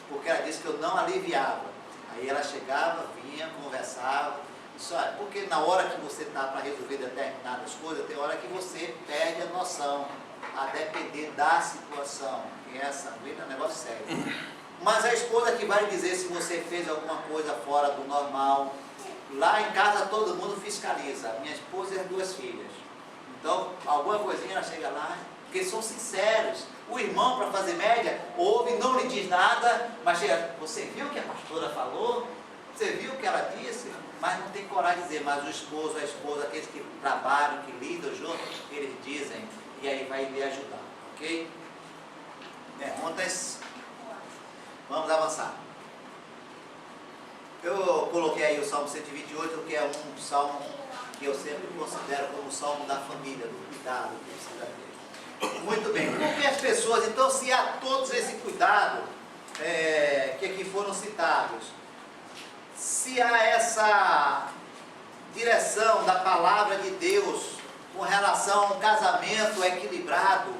Porque ela disse que eu não aliviava. Aí ela chegava, vinha, conversava. Isso, porque na hora que você está para resolver determinadas coisas, tem hora que você perde a noção, a depender da situação. E essa vida é um negócio sério. Mas a esposa que vai dizer se você fez alguma coisa fora do normal. Lá em casa todo mundo fiscaliza. Minha esposa e as 2 filhas. Então, alguma coisinha ela chega lá, porque são sinceros. O irmão, para fazer média, ouve, não lhe diz nada, mas chega, você viu o que a pastora falou? Você viu o que ela disse? Mas não tem coragem de dizer, mas o esposo, a esposa, aqueles que trabalham, que lidam junto, eles dizem, e aí vai lhe ajudar, ok? Perguntas? Vamos avançar. Eu coloquei aí o Salmo 128, que é um salmo que eu sempre considero como o salmo da família, do cuidado que precisa ter. Muito bem, porque as pessoas, então, se há todos esse cuidado que aqui foram citados, se há essa direção da palavra de Deus com relação a um casamento equilibrado,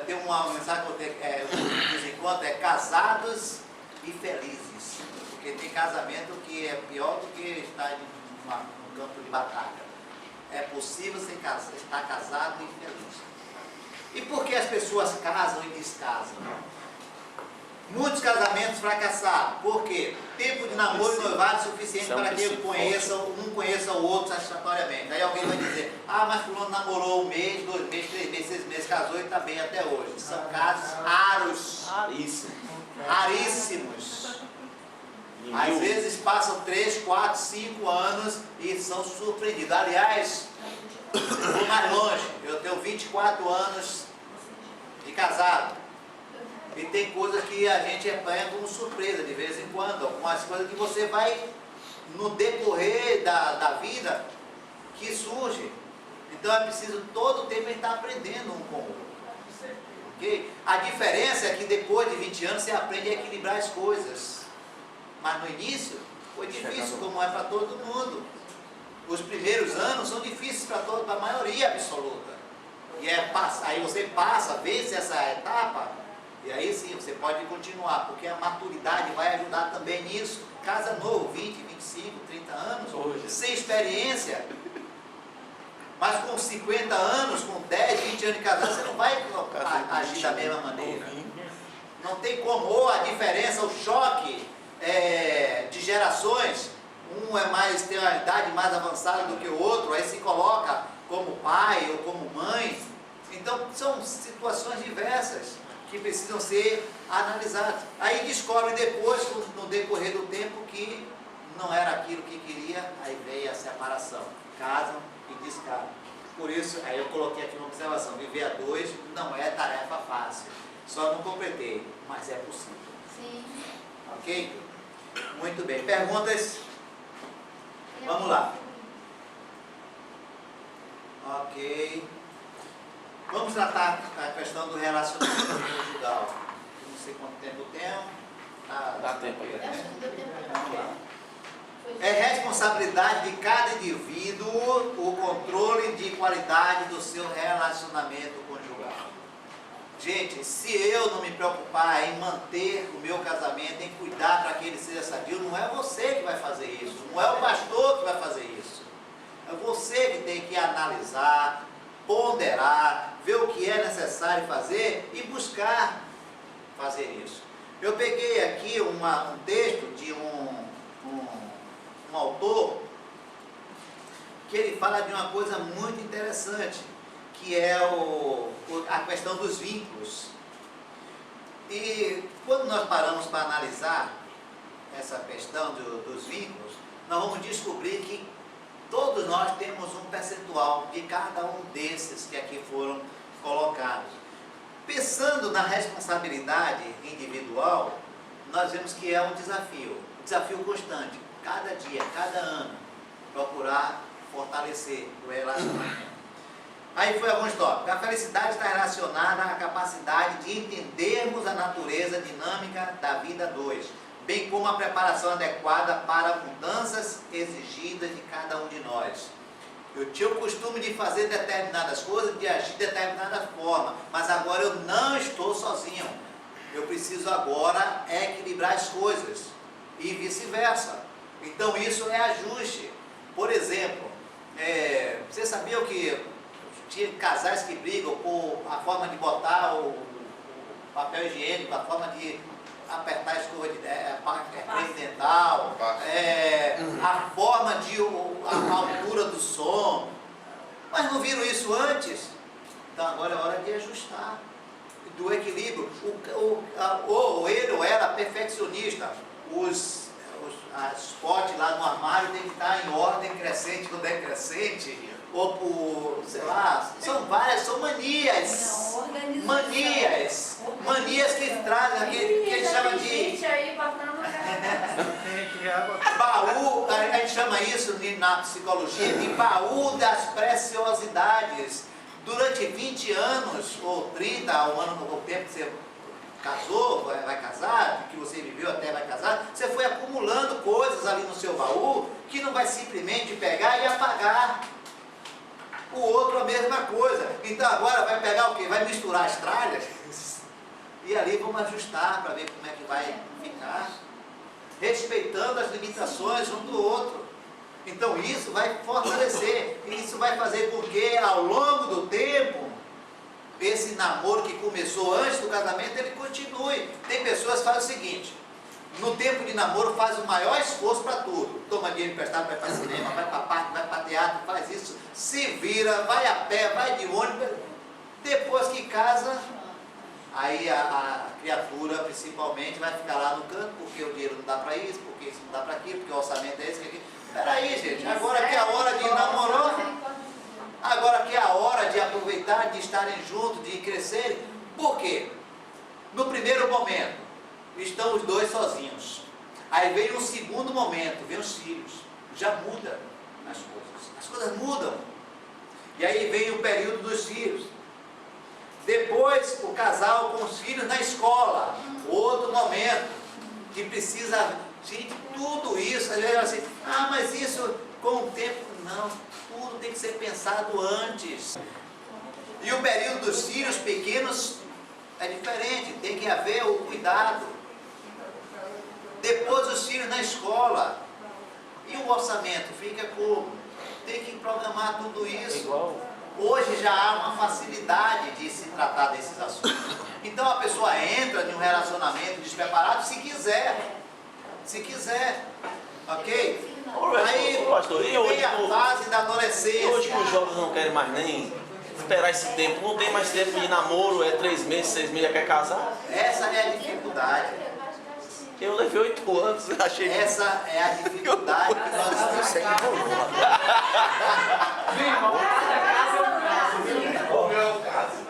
tem uma mensagem que eu diz enquanto é casados e felizes, porque tem casamento que é pior do que estar no campo de batalha. É possível estar casado e feliz. E por que as pessoas casam e descasam? Muitos casamentos fracassaram. Por quê? Tempo de namoro e noivado suficiente para que um conheça o outro satisfatoriamente. Aí alguém vai dizer, mas fulano namorou 1 mês, 2 meses, 3 meses, 6 meses, casou e está bem até hoje. São casos raríssimos. Às vezes passam 3, 4, 5 anos e são surpreendidos. Aliás, eu vou mais longe. Eu tenho 24 anos de casado. E tem coisas que a gente apanha como surpresa de vez em quando. Algumas coisas que você vai, no decorrer da vida, que surge. Então é preciso todo o tempo estar aprendendo um com o outro. Okay? A diferença é que depois de 20 anos você aprende a equilibrar as coisas. Mas no início foi difícil, como é para todo mundo. Os primeiros anos são difíceis para a maioria absoluta. E aí você passa, vence essa etapa, e aí sim você pode continuar, porque a maturidade vai ajudar também nisso. Casa novo, 20, 25, 30 anos, sem experiência. Mas com 50 anos, com 10, 20 anos de casado, você não vai agir da mesma maneira. Não tem como, ou a diferença, o choque de gerações, um tem uma idade mais avançada do que o outro, aí se coloca como pai ou como mãe. Então são situações diversas que precisam ser analisadas. Aí descobre depois, no decorrer do tempo, que não era aquilo que queria, aí veio a separação. Casam e descasam. Por isso, aí eu coloquei aqui uma observação, viver a 2 não é tarefa fácil. Só não completei, mas é possível. Sim. Ok? Muito bem. Perguntas? Vamos lá. Ok. Vamos tratar a questão do relacionamento conjugal. Não sei quanto tempo tem. Dá tempo aí. Vamos lá. É responsabilidade de cada indivíduo o controle de qualidade do seu relacionamento conjugal. Gente, se eu não me preocupar em manter o meu casamento, em cuidar para que ele seja sadio, não é você que vai fazer isso, não é o pastor que vai fazer isso. É você que tem que analisar, ponderar, ver o que é necessário fazer e buscar fazer isso. Eu peguei aqui um texto de um autor que ele fala de uma coisa muito interessante, que é a questão dos vínculos. E quando nós paramos para analisar essa questão dos vínculos, nós vamos descobrir que todos nós temos um percentual de cada um desses que aqui foram colocados. Pensando na responsabilidade individual, nós vemos que é um desafio constante, cada dia, cada ano, procurar fortalecer o relacionamento. Aí foi alguns tópicos. A felicidade está relacionada à capacidade de entendermos a natureza dinâmica da vida 2, bem como a preparação adequada para mudanças exigidas de cada um de nós. Eu tinha o costume de fazer determinadas coisas, de agir de determinada forma, mas agora eu não estou sozinho. Eu preciso agora equilibrar as coisas e vice-versa. Então isso é ajuste. Por exemplo, vocês sabiam que tinha casais que brigam por a forma de botar o papel higiênico, a forma de apertar a escova de creme dental, a forma de a altura do som. Mas não viram isso antes? Então agora é hora de ajustar, do equilíbrio. Ou ele ou ela perfeccionista, os potes lá no armário tem que estar em ordem crescente ou decrescente, ou por, sei lá, são manias. Manias que trazem, que eles chamam de baú, a gente chama isso na psicologia de baú das preciosidades. Durante 20 anos, ou 30, o tempo que você casou, vai casar, que você viveu até vai casar, você foi acumulando coisas ali no seu baú que não vai simplesmente pegar e apagar. O outro a mesma coisa. Então agora vai pegar o quê? Vai misturar as tralhas e ali vamos ajustar para ver como é que vai ficar, respeitando as limitações um do outro. Então isso vai fortalecer, isso vai fazer com que ao longo do tempo esse namoro que começou antes do casamento, ele continue. Tem pessoas que fazem o seguinte: no tempo de namoro faz o maior esforço para tudo. Toma dinheiro emprestado, vai para cinema, vai para parque, vai para teatro, faz isso, se vira, vai a pé, vai de ônibus. Depois que casa, aí a criatura principalmente vai ficar lá no canto, porque o dinheiro não dá para isso, porque isso não dá para aquilo, porque o orçamento é esse, que aquilo. Peraí, gente, agora que é a hora de namorar, agora que é a hora de aproveitar, de estarem juntos, de crescerem. Por quê? No primeiro momento, estão os dois sozinhos. Aí vem um segundo momento, vem os filhos. Já muda as coisas mudam. E aí vem o período dos filhos. Depois o casal com os filhos na escola, outro momento, que precisa, gente, tudo isso, às vezes assim, mas isso com o tempo, não, tudo tem que ser pensado antes. E o período dos filhos pequenos é diferente, tem que haver o cuidado. Depois os filhos na escola. E o orçamento fica como? Tem que programar tudo isso. Hoje já há uma facilidade de se tratar desses assuntos. Então a pessoa entra em um relacionamento despreparado se quiser. Se quiser. Ok? Aí pastor, e hoje, vem a fase da adolescência. Hoje que os jovens não querem mais nem esperar esse tempo, não tem mais tempo de namoro, é 3 meses, 6 meses, já quer casar. Essa é a dificuldade. Eu levei 8 anos, achei. Essa é a dificuldade que nós estamos tendo.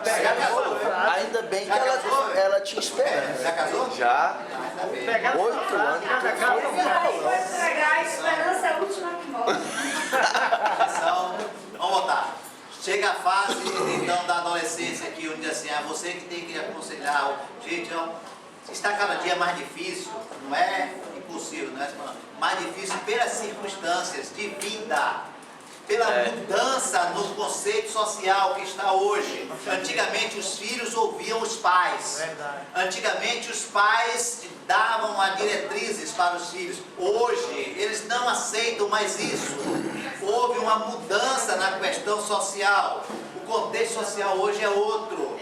Já casou? Ainda bem que ela tinha esperança. Já casou? Já. Pegar 8 anos. Vou entregar a esperança é a última que morre. Então, vamos voltar. Chega a fase então da adolescência aqui, onde assim, é você que tem que aconselhar. Gente, está cada dia mais difícil, não é impossível, não é mais difícil pelas circunstâncias de vida, pela mudança no conceito social que está hoje. Antigamente os filhos ouviam os pais. Antigamente os pais davam as diretrizes para os filhos. Hoje eles não aceitam mais isso. Houve uma mudança na questão social. O contexto social hoje é outro.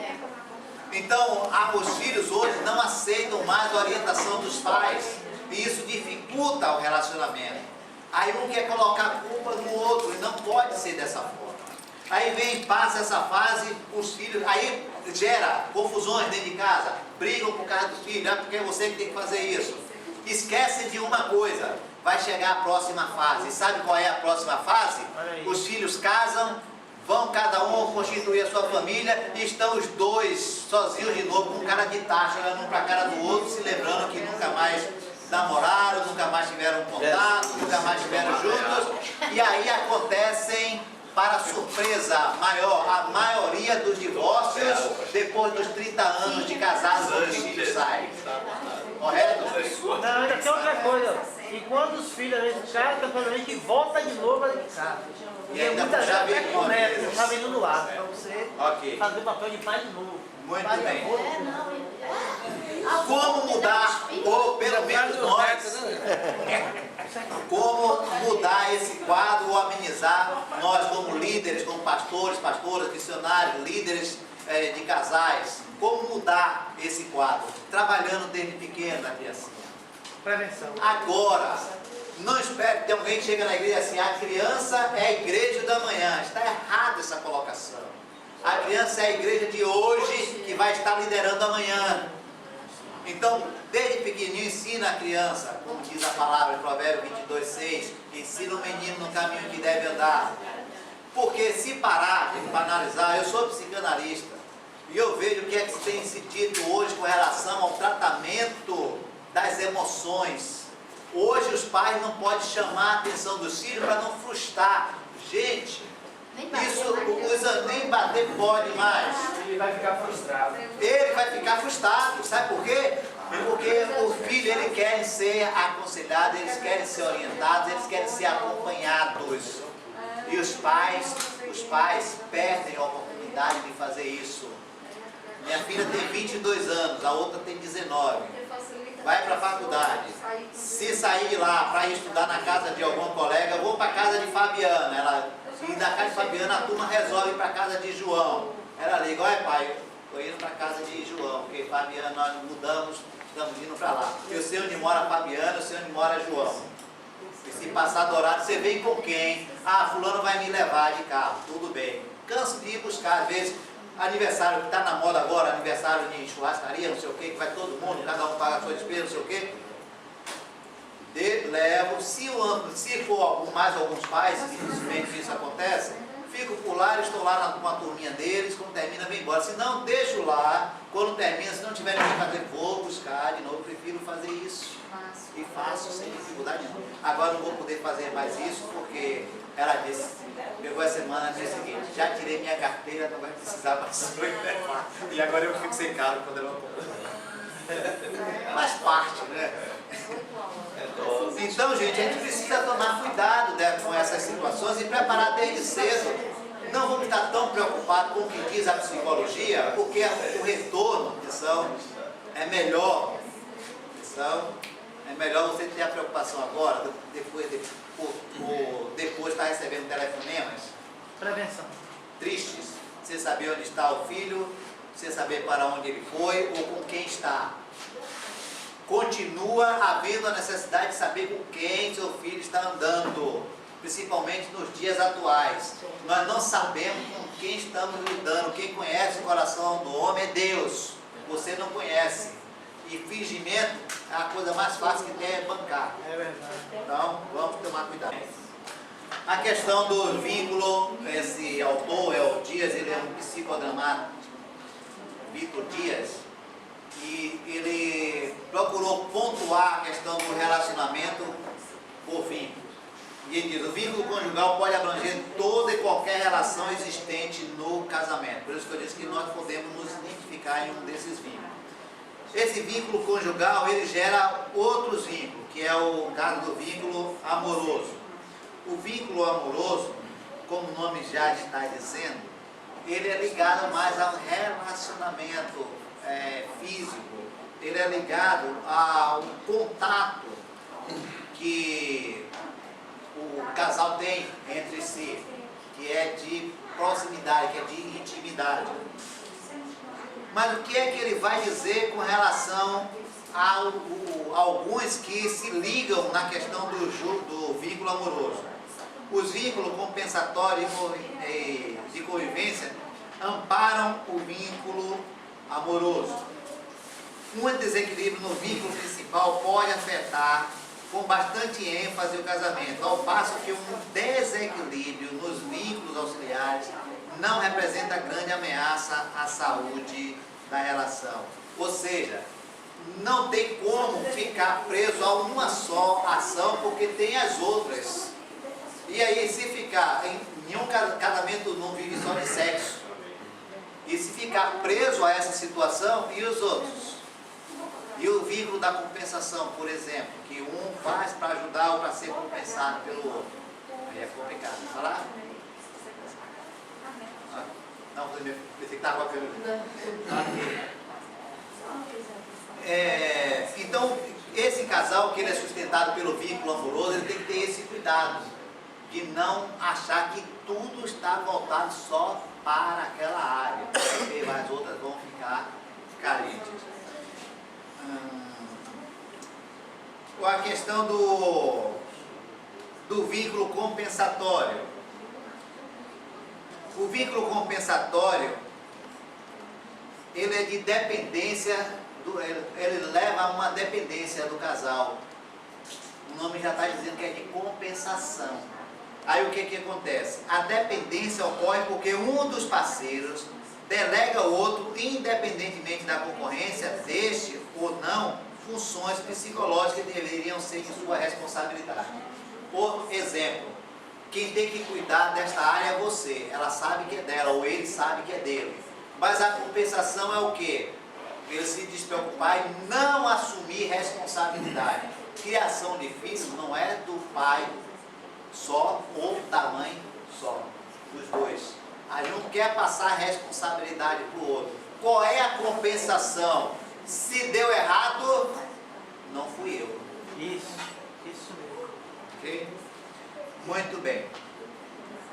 Então, os filhos hoje não aceitam mais a orientação dos pais. E isso dificulta o relacionamento. Aí um quer colocar a culpa no outro, e não pode ser dessa forma. Aí passa essa fase, os filhos, aí gera confusões dentro de casa, brigam por causa dos filhos, porque é você que tem que fazer isso. Esquece de uma coisa, vai chegar a próxima fase. Sabe qual é a próxima fase? Os filhos casam, vão cada um constituir a sua família e estão os dois sozinhos de novo, com cara de taxa, olhando um para a cara do outro, se lembrando que nunca mais namoraram, nunca mais tiveram contato, nunca mais estiveram juntos. E aí acontecem, para surpresa maior, a maioria dos divórcios depois dos 30 anos de casados, os filhos saem. Correto? Não, ainda tem outra coisa. E quando os filhos, às vezes, casam, temporariamente volta de novo a casa. E ainda muitas já vezes vem até começa, já vem do lado, para você Ok. fazer o papel de pai de novo. Muito Pai de bem. avô. Como mudar, ou pelo menos nós, como mudar esse quadro ou amenizar, nós como líderes, como pastores, pastoras, missionários, líderes de casais, como mudar esse quadro? Trabalhando desde pequeno na criança. Prevenção. Agora, não espere que alguém chegue na igreja assim, a criança é a igreja da manhã. Está errada essa colocação. A criança é a igreja de hoje que vai estar liderando amanhã. Então, desde pequenininho, ensina a criança, como diz a palavra em Provérbios 22:6, ensina o menino no caminho que deve andar. Porque se parar para analisar, eu sou psicanalista, e eu vejo o que é que tem se dito hoje com relação ao tratamento das emoções. Hoje os pais não podem chamar a atenção dos filhos para não frustrar. Gente, isso nem bater pode mais. Ele vai ficar frustrado. Ele vai ficar frustrado, sabe por quê? Porque o filho, ele quer ser aconselhado, eles querem ser orientados, eles querem ser acompanhados. E os pais perdem a oportunidade de fazer isso. Minha filha tem 22 anos, a outra tem 19. Vai para a faculdade. Se sair de lá para ir estudar na casa de algum colega, vou para a casa de Fabiana. E da casa de Fabiana a turma resolve ir para a casa de João. Ela liga, olha pai, estou indo para a casa de João, porque Fabiana nós mudamos, estamos indo para lá. Eu sei onde mora Fabiana, eu sei onde mora João. E se passar do horário, você vem com quem? Ah, fulano vai me levar de carro, tudo bem. Canso de ir buscar, às vezes, aniversário que está na moda agora, aniversário de churrascaria, não sei o que vai todo mundo, cada um paga a sua despesa, não sei o quê. Levo, se for mais alguns pais, infelizmente isso acontece, fico por lá, estou lá com a turminha deles, quando termina, vem embora. Se não, deixo lá, quando termina, se não tiver ninguém fazer, vou buscar de novo, prefiro fazer isso. E faço sem dificuldade nenhuma. Agora não vou poder fazer mais isso, porque ela disse, pegou a semana, disse o seguinte, já tirei minha carteira, não vai precisar mais. E agora eu fico sem carro quando ela faz parte, né? Então, gente, a gente precisa tomar cuidado, né, com essas situações e preparar desde cedo. Não vamos estar tão preocupados com o que diz a psicologia, porque o retorno, atenção, é melhor. Atenção, é melhor você ter a preocupação agora, depois estar recebendo telefonemas. Prevenção. Tristes, você saber onde está o filho, você saber para onde ele foi ou com quem está. Continua havendo a necessidade de saber com quem seu filho está andando, principalmente nos dias atuais. Nós não sabemos com quem estamos lidando. Quem conhece o coração do homem é Deus. Você não conhece. E fingimento é a coisa mais fácil que tem é bancar. É verdade. Então, vamos tomar cuidado. A questão do vínculo, esse autor, o Dias, ele é um psicodramático, Vitor Dias, e ele procurou pontuar a questão do relacionamento por vínculo. E ele diz, o vínculo conjugal pode abranger toda e qualquer relação existente no casamento. Por isso que eu disse que nós podemos nos identificar em um desses vínculos. Esse vínculo conjugal, ele gera outros vínculos, que é o caso do vínculo amoroso. O vínculo amoroso, como o nome já está dizendo, ele é ligado mais ao relacionamento físico, ele é ligado ao contato que o casal tem entre si, que é de proximidade, que é de intimidade. Mas o que é que ele vai dizer com relação há alguns que se ligam na questão do vínculo amoroso. Os vínculos compensatórios e de convivência amparam o vínculo amoroso. Um desequilíbrio no vínculo principal pode afetar com bastante ênfase o casamento, ao passo que um desequilíbrio nos vínculos auxiliares não representa grande ameaça à saúde da relação. Ou seja, não tem como ficar preso a uma só ação, porque tem as outras. E aí, se ficar em um casamento, não vive só de sexo. E se ficar preso a essa situação, e os outros? E o vínculo da compensação, por exemplo, que um faz para ajudar ou para ser compensado pelo outro. Aí é complicado. Falar? Não, pensei que estava com a câmera. Então, esse casal que ele é sustentado pelo vínculo amoroso, ele tem que ter esse cuidado de não achar que tudo está voltado só para aquela área, porque as outras vão ficar carentes. A questão do vínculo compensatório. O vínculo compensatório, ele é de dependência, ele leva a uma dependência do casal. O nome já está dizendo que é de compensação. Aí o que acontece? A dependência ocorre porque um dos parceiros delega ao outro, independentemente da concorrência, deste ou não, funções psicológicas que deveriam ser de sua responsabilidade. Por exemplo, quem tem que cuidar desta área é você. Ela sabe que é dela, ou ele sabe que é dele. Mas a compensação é o quê? Ele se despreocupar e não assumir responsabilidade. Criação difícil não é do pai só ou da mãe só, dos dois. A gente não quer passar a responsabilidade para o outro. Qual é a compensação? Se deu errado, não fui eu. Isso mesmo. Ok? Muito bem.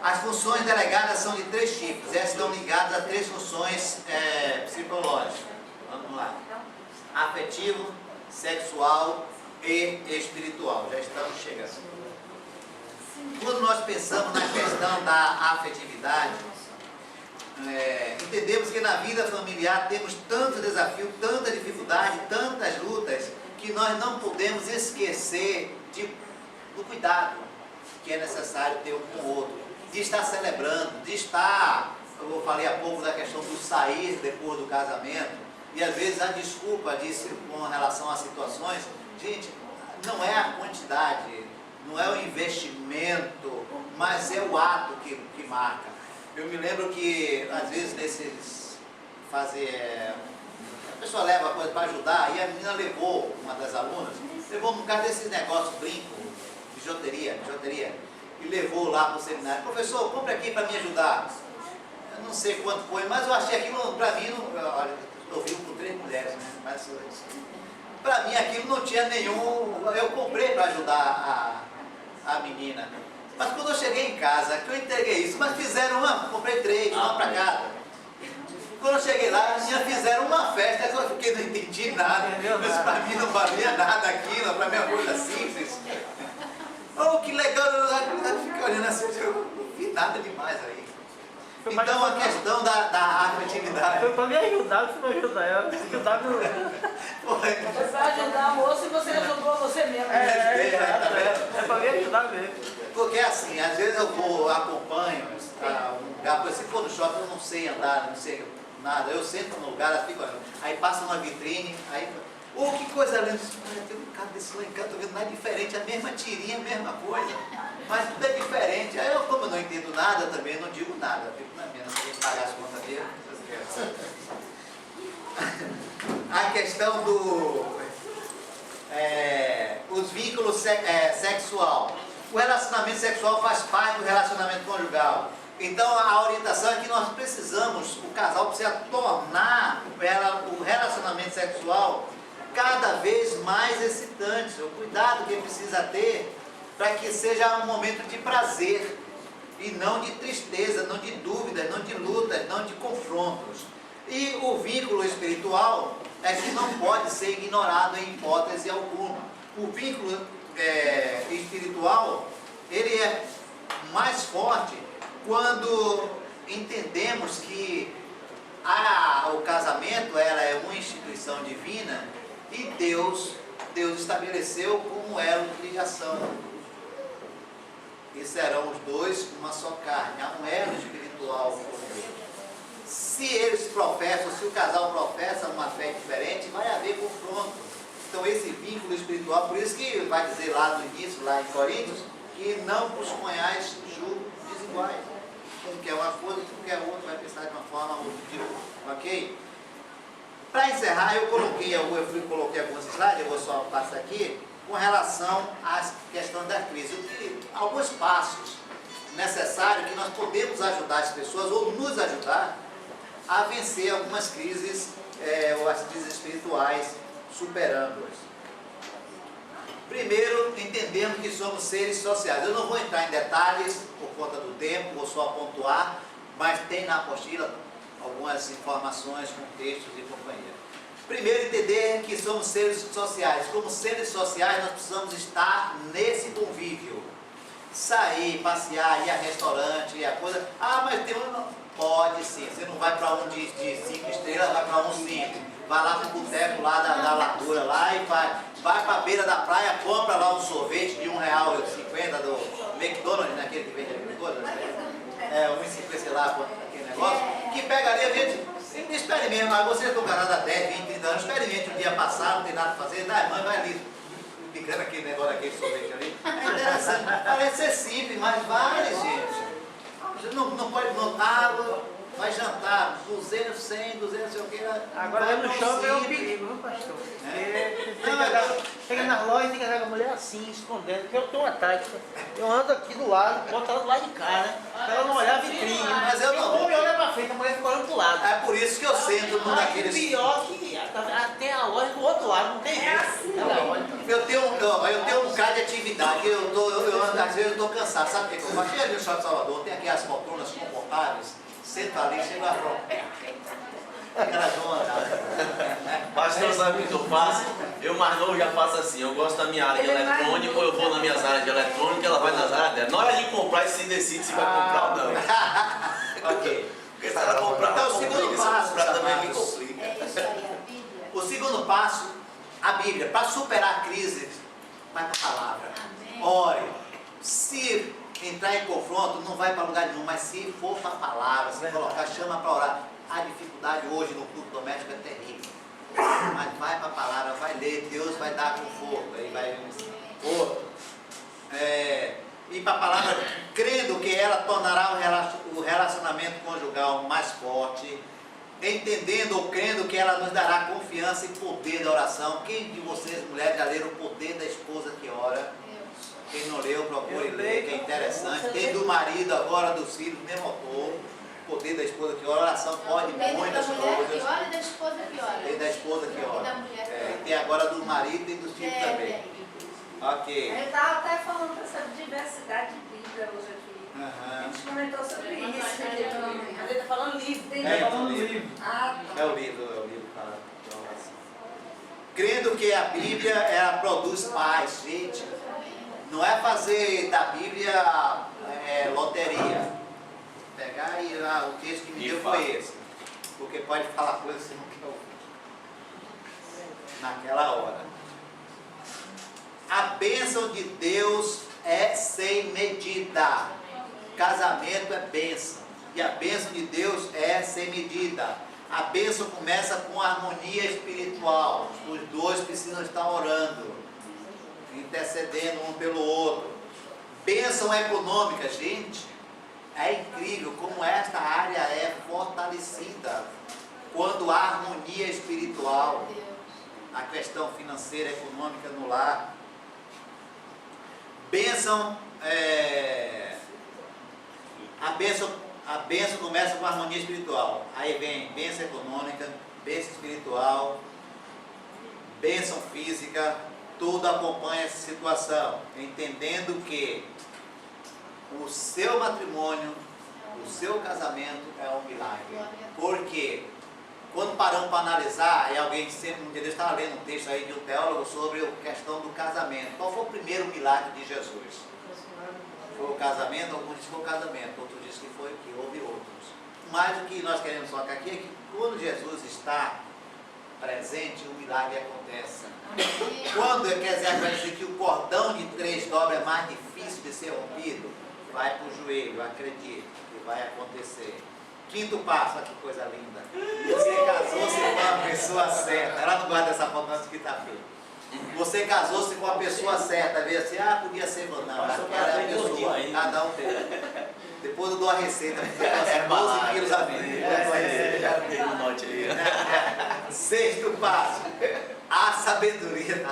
As funções delegadas são de 3 tipos. Essas estão ligadas a 3 funções psicológicas. Vamos lá. Afetivo, sexual e espiritual. Já estamos chegando. Quando nós pensamos na questão da afetividade, entendemos que na vida familiar temos tantos desafios, tanta dificuldade, tantas lutas, que nós não podemos esquecer do cuidado que é necessário ter um com o outro, de estar celebrando, de estar, eu falei há pouco da questão do sair depois do casamento, e às vezes a desculpa disso com relação a situações, gente, não é a quantidade, não é o investimento, mas é o ato que marca. Eu me lembro que, às vezes, a pessoa leva a coisa para ajudar, e a menina levou, uma das alunas, levou um cara desses negócios, brinco, bijuteria, e levou lá para o seminário. Professor, compre aqui para me ajudar. Eu não sei quanto foi, mas eu achei aquilo, para mim, olha, eu vi com 3 mulheres, né? Mas para mim aquilo não tinha nenhum, eu comprei para ajudar a menina. Mas quando eu cheguei em casa, que eu entreguei isso, mas fizeram comprei 3, uma para cada. Quando eu cheguei lá, fizeram uma festa, que eu fiquei, não entendi nada, mas para mim não valia nada aquilo, para mim é uma coisa simples. Oh, que legal, eu fiquei olhando assim, eu não vi nada demais aí. Então a questão da afetividade. Foi para me ajudar, você não ajuda ela. Foi para ajudar a moça e você ajudou você mesmo. É para me ajudar mesmo. Porque assim, às vezes eu acompanho um lugar, se for no shopping eu não sei andar, não sei nada, eu sento no lugar, ela fica olhando, aí passa uma vitrine, aí, que coisa linda, tem um cara desse lá em cá, tô vendo nada diferente, a mesma tirinha, a mesma coisa, mas tudo é diferente. Aí como eu não entendo nada também, não digo nada, eu fico na minha, não tenho que pagar as contas dele. A questão os vínculos sexual. O relacionamento sexual faz parte do relacionamento conjugal. Então a orientação é que nós precisamos, o casal precisa tornar o relacionamento sexual cada vez mais excitante. O cuidado que ele precisa ter para que seja um momento de prazer e não de tristeza, não de dúvidas, não de lutas, não de confrontos. E o vínculo espiritual é que não pode ser ignorado em hipótese alguma. O vínculo espiritual, ele é mais forte quando entendemos que o casamento é uma instituição divina e Deus estabeleceu como elo de ligação. E serão os dois uma só carne, há um elo espiritual. Se eles professam, se o casal professa uma fé diferente, vai haver confronto. Então esse vínculo espiritual, por isso que vai dizer lá no início, lá em Coríntios, que não vos ponhais julgo desiguais. Um quer uma coisa, outro quer outra, vai pensar de uma forma ou de outra. Ok? Para encerrar, eu coloquei alguns slides, eu vou só passar aqui, com relação às questões da crise. Alguns passos necessários que nós podemos ajudar as pessoas, ou nos ajudar, a vencer algumas crises, ou as crises espirituais, superando-as. Primeiro, entendemos que somos seres sociais. Eu não vou entrar em detalhes por conta do tempo, vou só pontuar, mas tem na apostila algumas informações com textos e companhia. Primeiro, entender que somos seres sociais. Como seres sociais, nós precisamos estar nesse convívio. Sair, passear, ir a restaurante, ir a coisa. Ah, mas tem um... Pode sim. Você não vai para um de 5 estrelas, vai para um 5. Vai lá para o boteco lá da Latura lá e vai para a beira da praia, compra lá um sorvete de R$1,50 do McDonald's, naquele que vende aquele coisa. R$1,50, sei lá, aquele negócio. Que pegaria a gente, experimente, mas vocês estão casados há 10, 20, 30 anos, experimente um dia passar, não tem nada para fazer, dá, mãe, vai ali, picando aquele negócio, aquele sorvete ali. É interessante, parece ser simples, mas vale, gente. Não pode notar, vai jantar, 200, 100, 200, sei o que. Agora no shopping é um perigo, viu, pastor? Chega nas lojas e tem que andar com a mulher assim, escondendo, porque eu tenho uma tática. Eu ando aqui do lado, boto ela do lado de cá, né? Pra ela não olhar a vitrine. Mas eu não. O homem olha pra frente, a mulher fica olhando pro lado. É por isso que eu sento num daqueles. Pior que tem a loja do outro lado, não tem jeito. Ela olha. Eu tenho um bocado de atividade, às vezes eu estou cansado, sabe o que eu faço? Chega ali no Shopping Salvador, tem aqui as poltronas confortáveis, senta ali, chega lá pronto. Elas vão andar. Pastor, sabe o que eu faço? Eu mais novo já faço assim, eu gosto da minha área de eletrônica, ou eu vou nas minhas áreas de eletrônica, ela vai nas áreas dela. Na hora de comprar, se decide se vai comprar ou não. Ok. Porque se ela comprar, Então, o ela segundo complica, se passo, ela comprar também me amados, complica. É isso aí, a Bíblia. O segundo passo, a Bíblia. Para superar a crise, vai para a palavra. Amém. Ore. Se entrar em confronto, não vai para lugar nenhum, mas se for para a palavra, se colocar, chama para orar. A dificuldade hoje no culto doméstico é terrível. Mas vai para a palavra, vai ler, Deus vai dar conforto. Aí vai outro. E para a palavra, crendo que ela tornará o relacionamento conjugal mais forte, entendendo ou crendo que ela nos dará confiança e poder da oração. Quem de vocês, mulheres, já leram o poder da esposa que ora? Quem não leu, procure ler, que é interessante. Tem do marido, agora dos filhos, mesmo autor. O poder da esposa que ora, a oração pode muitas Tem da mulher que coisas. ora e da esposa que ora. Tem da esposa que E da ora. mulher que ora. Tem agora do marido e dos filhos também. Ok. Eu estava até falando dessa diversidade de Bíblia hoje aqui. A Aham. gente comentou sobre isso. Mas ele está falando livre. Tem É, Falando do livro. Ah, É o livro que fala da oração. Crendo que a Bíblia, ela produz paz, gente. Não é fazer da Bíblia loteria. Pegar e o texto que me deu foi esse. Porque pode falar coisas que você não quer ouvir. Naquela hora. A bênção de Deus é sem medida. Casamento é bênção. E a bênção de Deus é sem medida. A bênção começa com a harmonia espiritual. Os dois precisam estar orando, intercedendo um pelo outro. Bênção econômica, gente. É incrível como esta área é fortalecida quando há harmonia espiritual. A questão financeira, econômica no lar. Bênção, a bênção começa com a harmonia espiritual. Aí vem bênção econômica, bênção espiritual, bênção física, tudo acompanha essa situação, entendendo que o seu matrimônio, o seu casamento é um milagre. Por quê? quando paramos para analisar, alguém que sempre, um dia eu estava lendo um texto aí de um teólogo sobre a questão do casamento. Qual foi o primeiro milagre de Jesus? Foi o casamento, alguns dizem que foi o casamento, outros dizem que houve outros. Mas o que nós queremos focar aqui é que quando Jesus está presente, o milagre acontece. Quando quer dizer que o cordão de 3 dobras é mais difícil de ser rompido, vai para o joelho, acredite, que vai acontecer. 5º passo, olha que coisa linda. Você casou-se com a pessoa certa. Ela não guarda essa foto antes que está feio. Você casou-se com a pessoa certa, vê assim, podia ser ou não. Aquela é a pessoa, cada um tem. Depois eu dou a receita, porque é 12 quilos a vida. Já vi no norte aí. 6º passo, a sabedoria,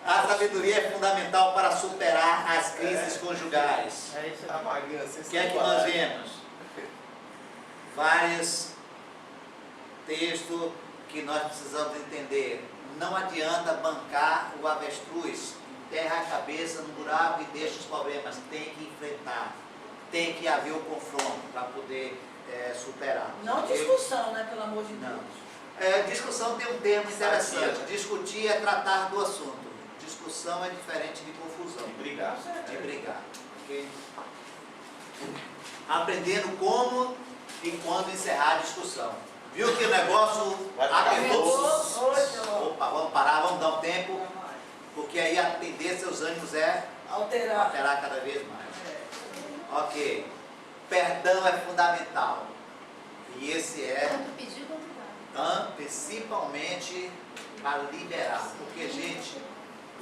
A sabedoria é fundamental para superar as crises conjugais. É isso aí. O que é que nós vemos? Vários textos que nós precisamos entender. Não adianta bancar o avestruz, enterra a cabeça no buraco e deixa os problemas. Tem que enfrentar, tem que haver o confronto para poder superar. Não discussão, né? Pelo amor de Deus. Não. Discussão tem um termo interessante. Discutir é tratar do assunto. Discussão é diferente de confusão. De brigar. De brigar. Okay? Aprendendo como e quando encerrar a discussão. Viu que o negócio apertou? Opa, vamos parar, vamos dar um tempo, porque aí a tendência dos ânimos é Alterar. cada vez mais. Ok. Perdão é fundamental. E esse é Tanto pedir quanto dar. principalmente para liberar. Porque, gente,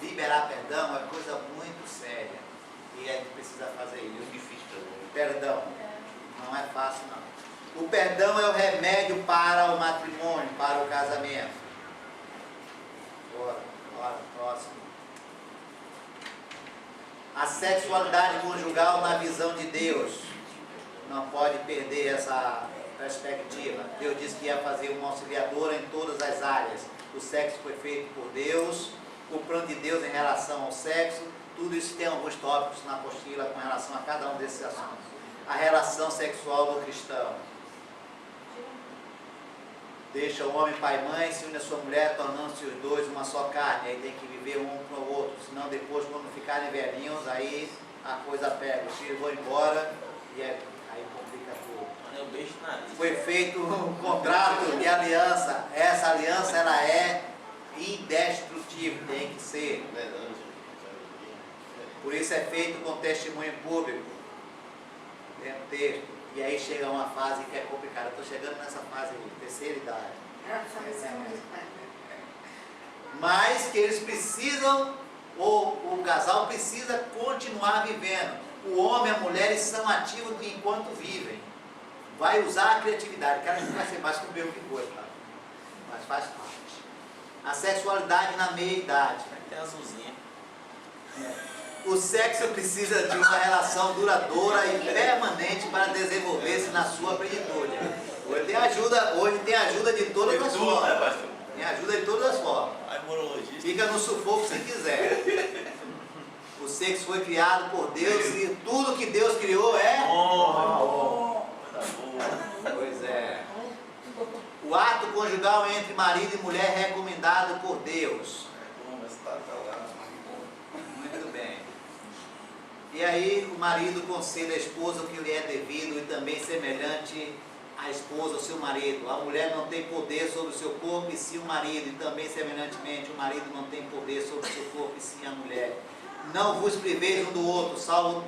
liberar perdão é coisa muito séria. E a gente precisa fazer isso. Difícil também. Perdão. Não é fácil, não. O perdão é o remédio para o matrimônio, para o casamento. Bora, próximo. A sexualidade conjugal na visão de Deus. Não pode perder essa perspectiva. Deus disse que ia fazer uma auxiliadora em todas as áreas. O sexo foi feito por Deus, o plano de Deus em relação ao sexo. Tudo isso tem alguns tópicos na apostila com relação a cada um desses assuntos. A relação sexual do cristão. Deixa o homem pai e mãe, se une a sua mulher, tornando-se os dois uma só carne. Aí tem que viver um com o outro. Senão depois, quando ficarem velhinhos, aí a coisa pega. Os filhos vão embora e aí complica tudo. Eu beijo na nariz. Foi feito um contrato de aliança. Essa aliança ela é indestrutível, tem que ser. Por isso é feito com testemunho público. Tem um texto. E aí chega uma fase que é complicada. Eu estou chegando nessa fase aí, terceira idade. Mas que eles precisam, ou o casal precisa continuar vivendo. O homem e a mulher eles são ativos enquanto vivem. Vai usar a criatividade. Cara, não vai ser mais que o mesmo que foi, tá? Mas faz parte. A sexualidade na meia-idade. Tem azulzinha. O sexo precisa de uma relação duradoura e permanente para desenvolver-se na sua plenitude. Hoje tem ajuda de todas as formas. Tem ajuda de todas as formas. Fica no sufoco se quiser. O sexo foi criado por Deus e tudo que Deus criou é bom. Pois é. O ato conjugal entre marido e mulher é recomendado por Deus. Muito bem. E aí o marido concede à esposa o que lhe é devido e também semelhante à esposa ao seu marido. A mulher não tem poder sobre o seu corpo e sim o marido, e também semelhantemente o marido não tem poder sobre o seu corpo e sim a mulher. Não vos priveis um do outro, salvo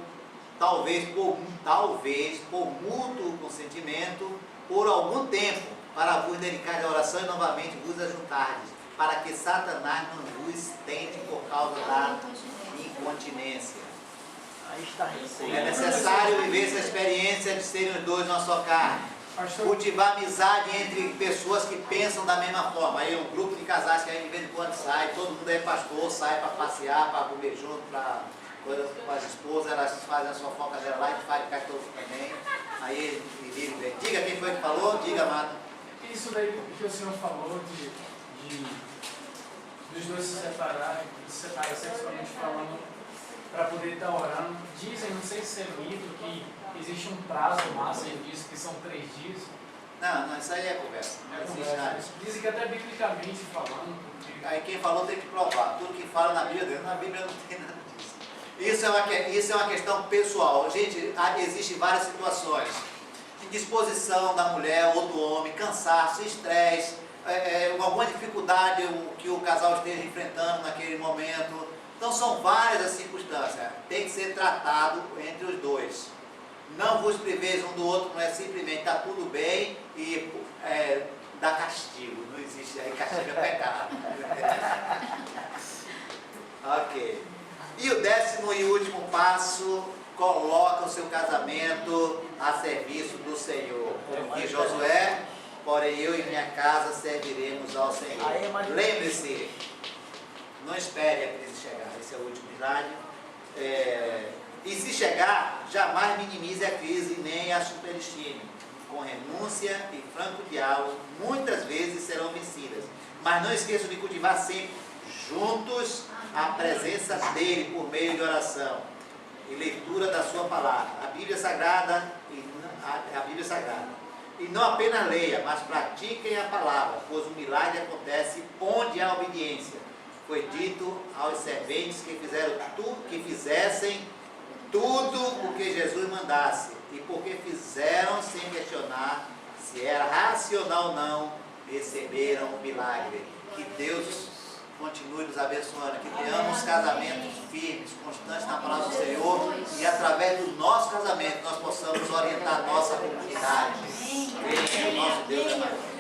talvez por mútuo consentimento, por algum tempo, para vos dedicar à oração e novamente vos ajuntardes, para que Satanás não vos tente por causa da incontinência. Aí está. É necessário viver essa experiência de serem os dois uma só carne. Cultivar amizade entre pessoas que pensam da mesma forma. Aí um grupo de casais que aí de vez em quando sai, todo mundo é pastor, sai para passear, para comer junto, para com as esposas, elas fazem a sua foca dela lá e faz cachorro também. Aí ele diga quem foi que falou, diga, amado. Isso daí que o senhor falou dos dois se separarem sexualmente falando, para poder estar orando. Dizem, não sei se é mito, que existe um prazo máximo disso, que são 3 dias. Não, isso aí é conversa. Não existe nada disso. Dizem que até biblicamente falando, porque Aí quem falou tem que provar. Tudo que fala na Bíblia não tem nada disso. Isso é uma questão pessoal. Gente, existem várias situações. Indisposição da mulher ou do homem, cansaço, estresse, alguma dificuldade que o casal esteja enfrentando naquele momento. Então são várias as circunstâncias. Tem que ser tratado entre os dois. Não vos priveis um do outro, não é simplesmente está tudo bem e dá castigo. Não existe, aí castigo é pecado. Ok. E o 10º e último passo, coloca o seu casamento a serviço do Senhor. Como diz Josué, porém eu e minha casa serviremos ao Senhor. Lembre-se, não espere a crise chegar. Esse é o último slide. E se chegar, jamais minimize a crise nem a superestime. Com renúncia e franco diálogo, muitas vezes serão vencidas. Mas não esqueçam de cultivar sempre juntos a presença dele por meio de oração e leitura da sua palavra. A Bíblia Sagrada. E não apenas leia, mas pratiquem a palavra, pois o milagre acontece onde há obediência. Foi dito aos serventes que fizessem tudo o que Jesus mandasse, e porque fizeram sem questionar se era racional ou não, receberam o milagre. Que Deus continue nos abençoando, que tenhamos casamentos firmes, constantes na palavra do Senhor, e através do nosso casamento nós possamos orientar a nossa comunidade. Nosso Deus é maior.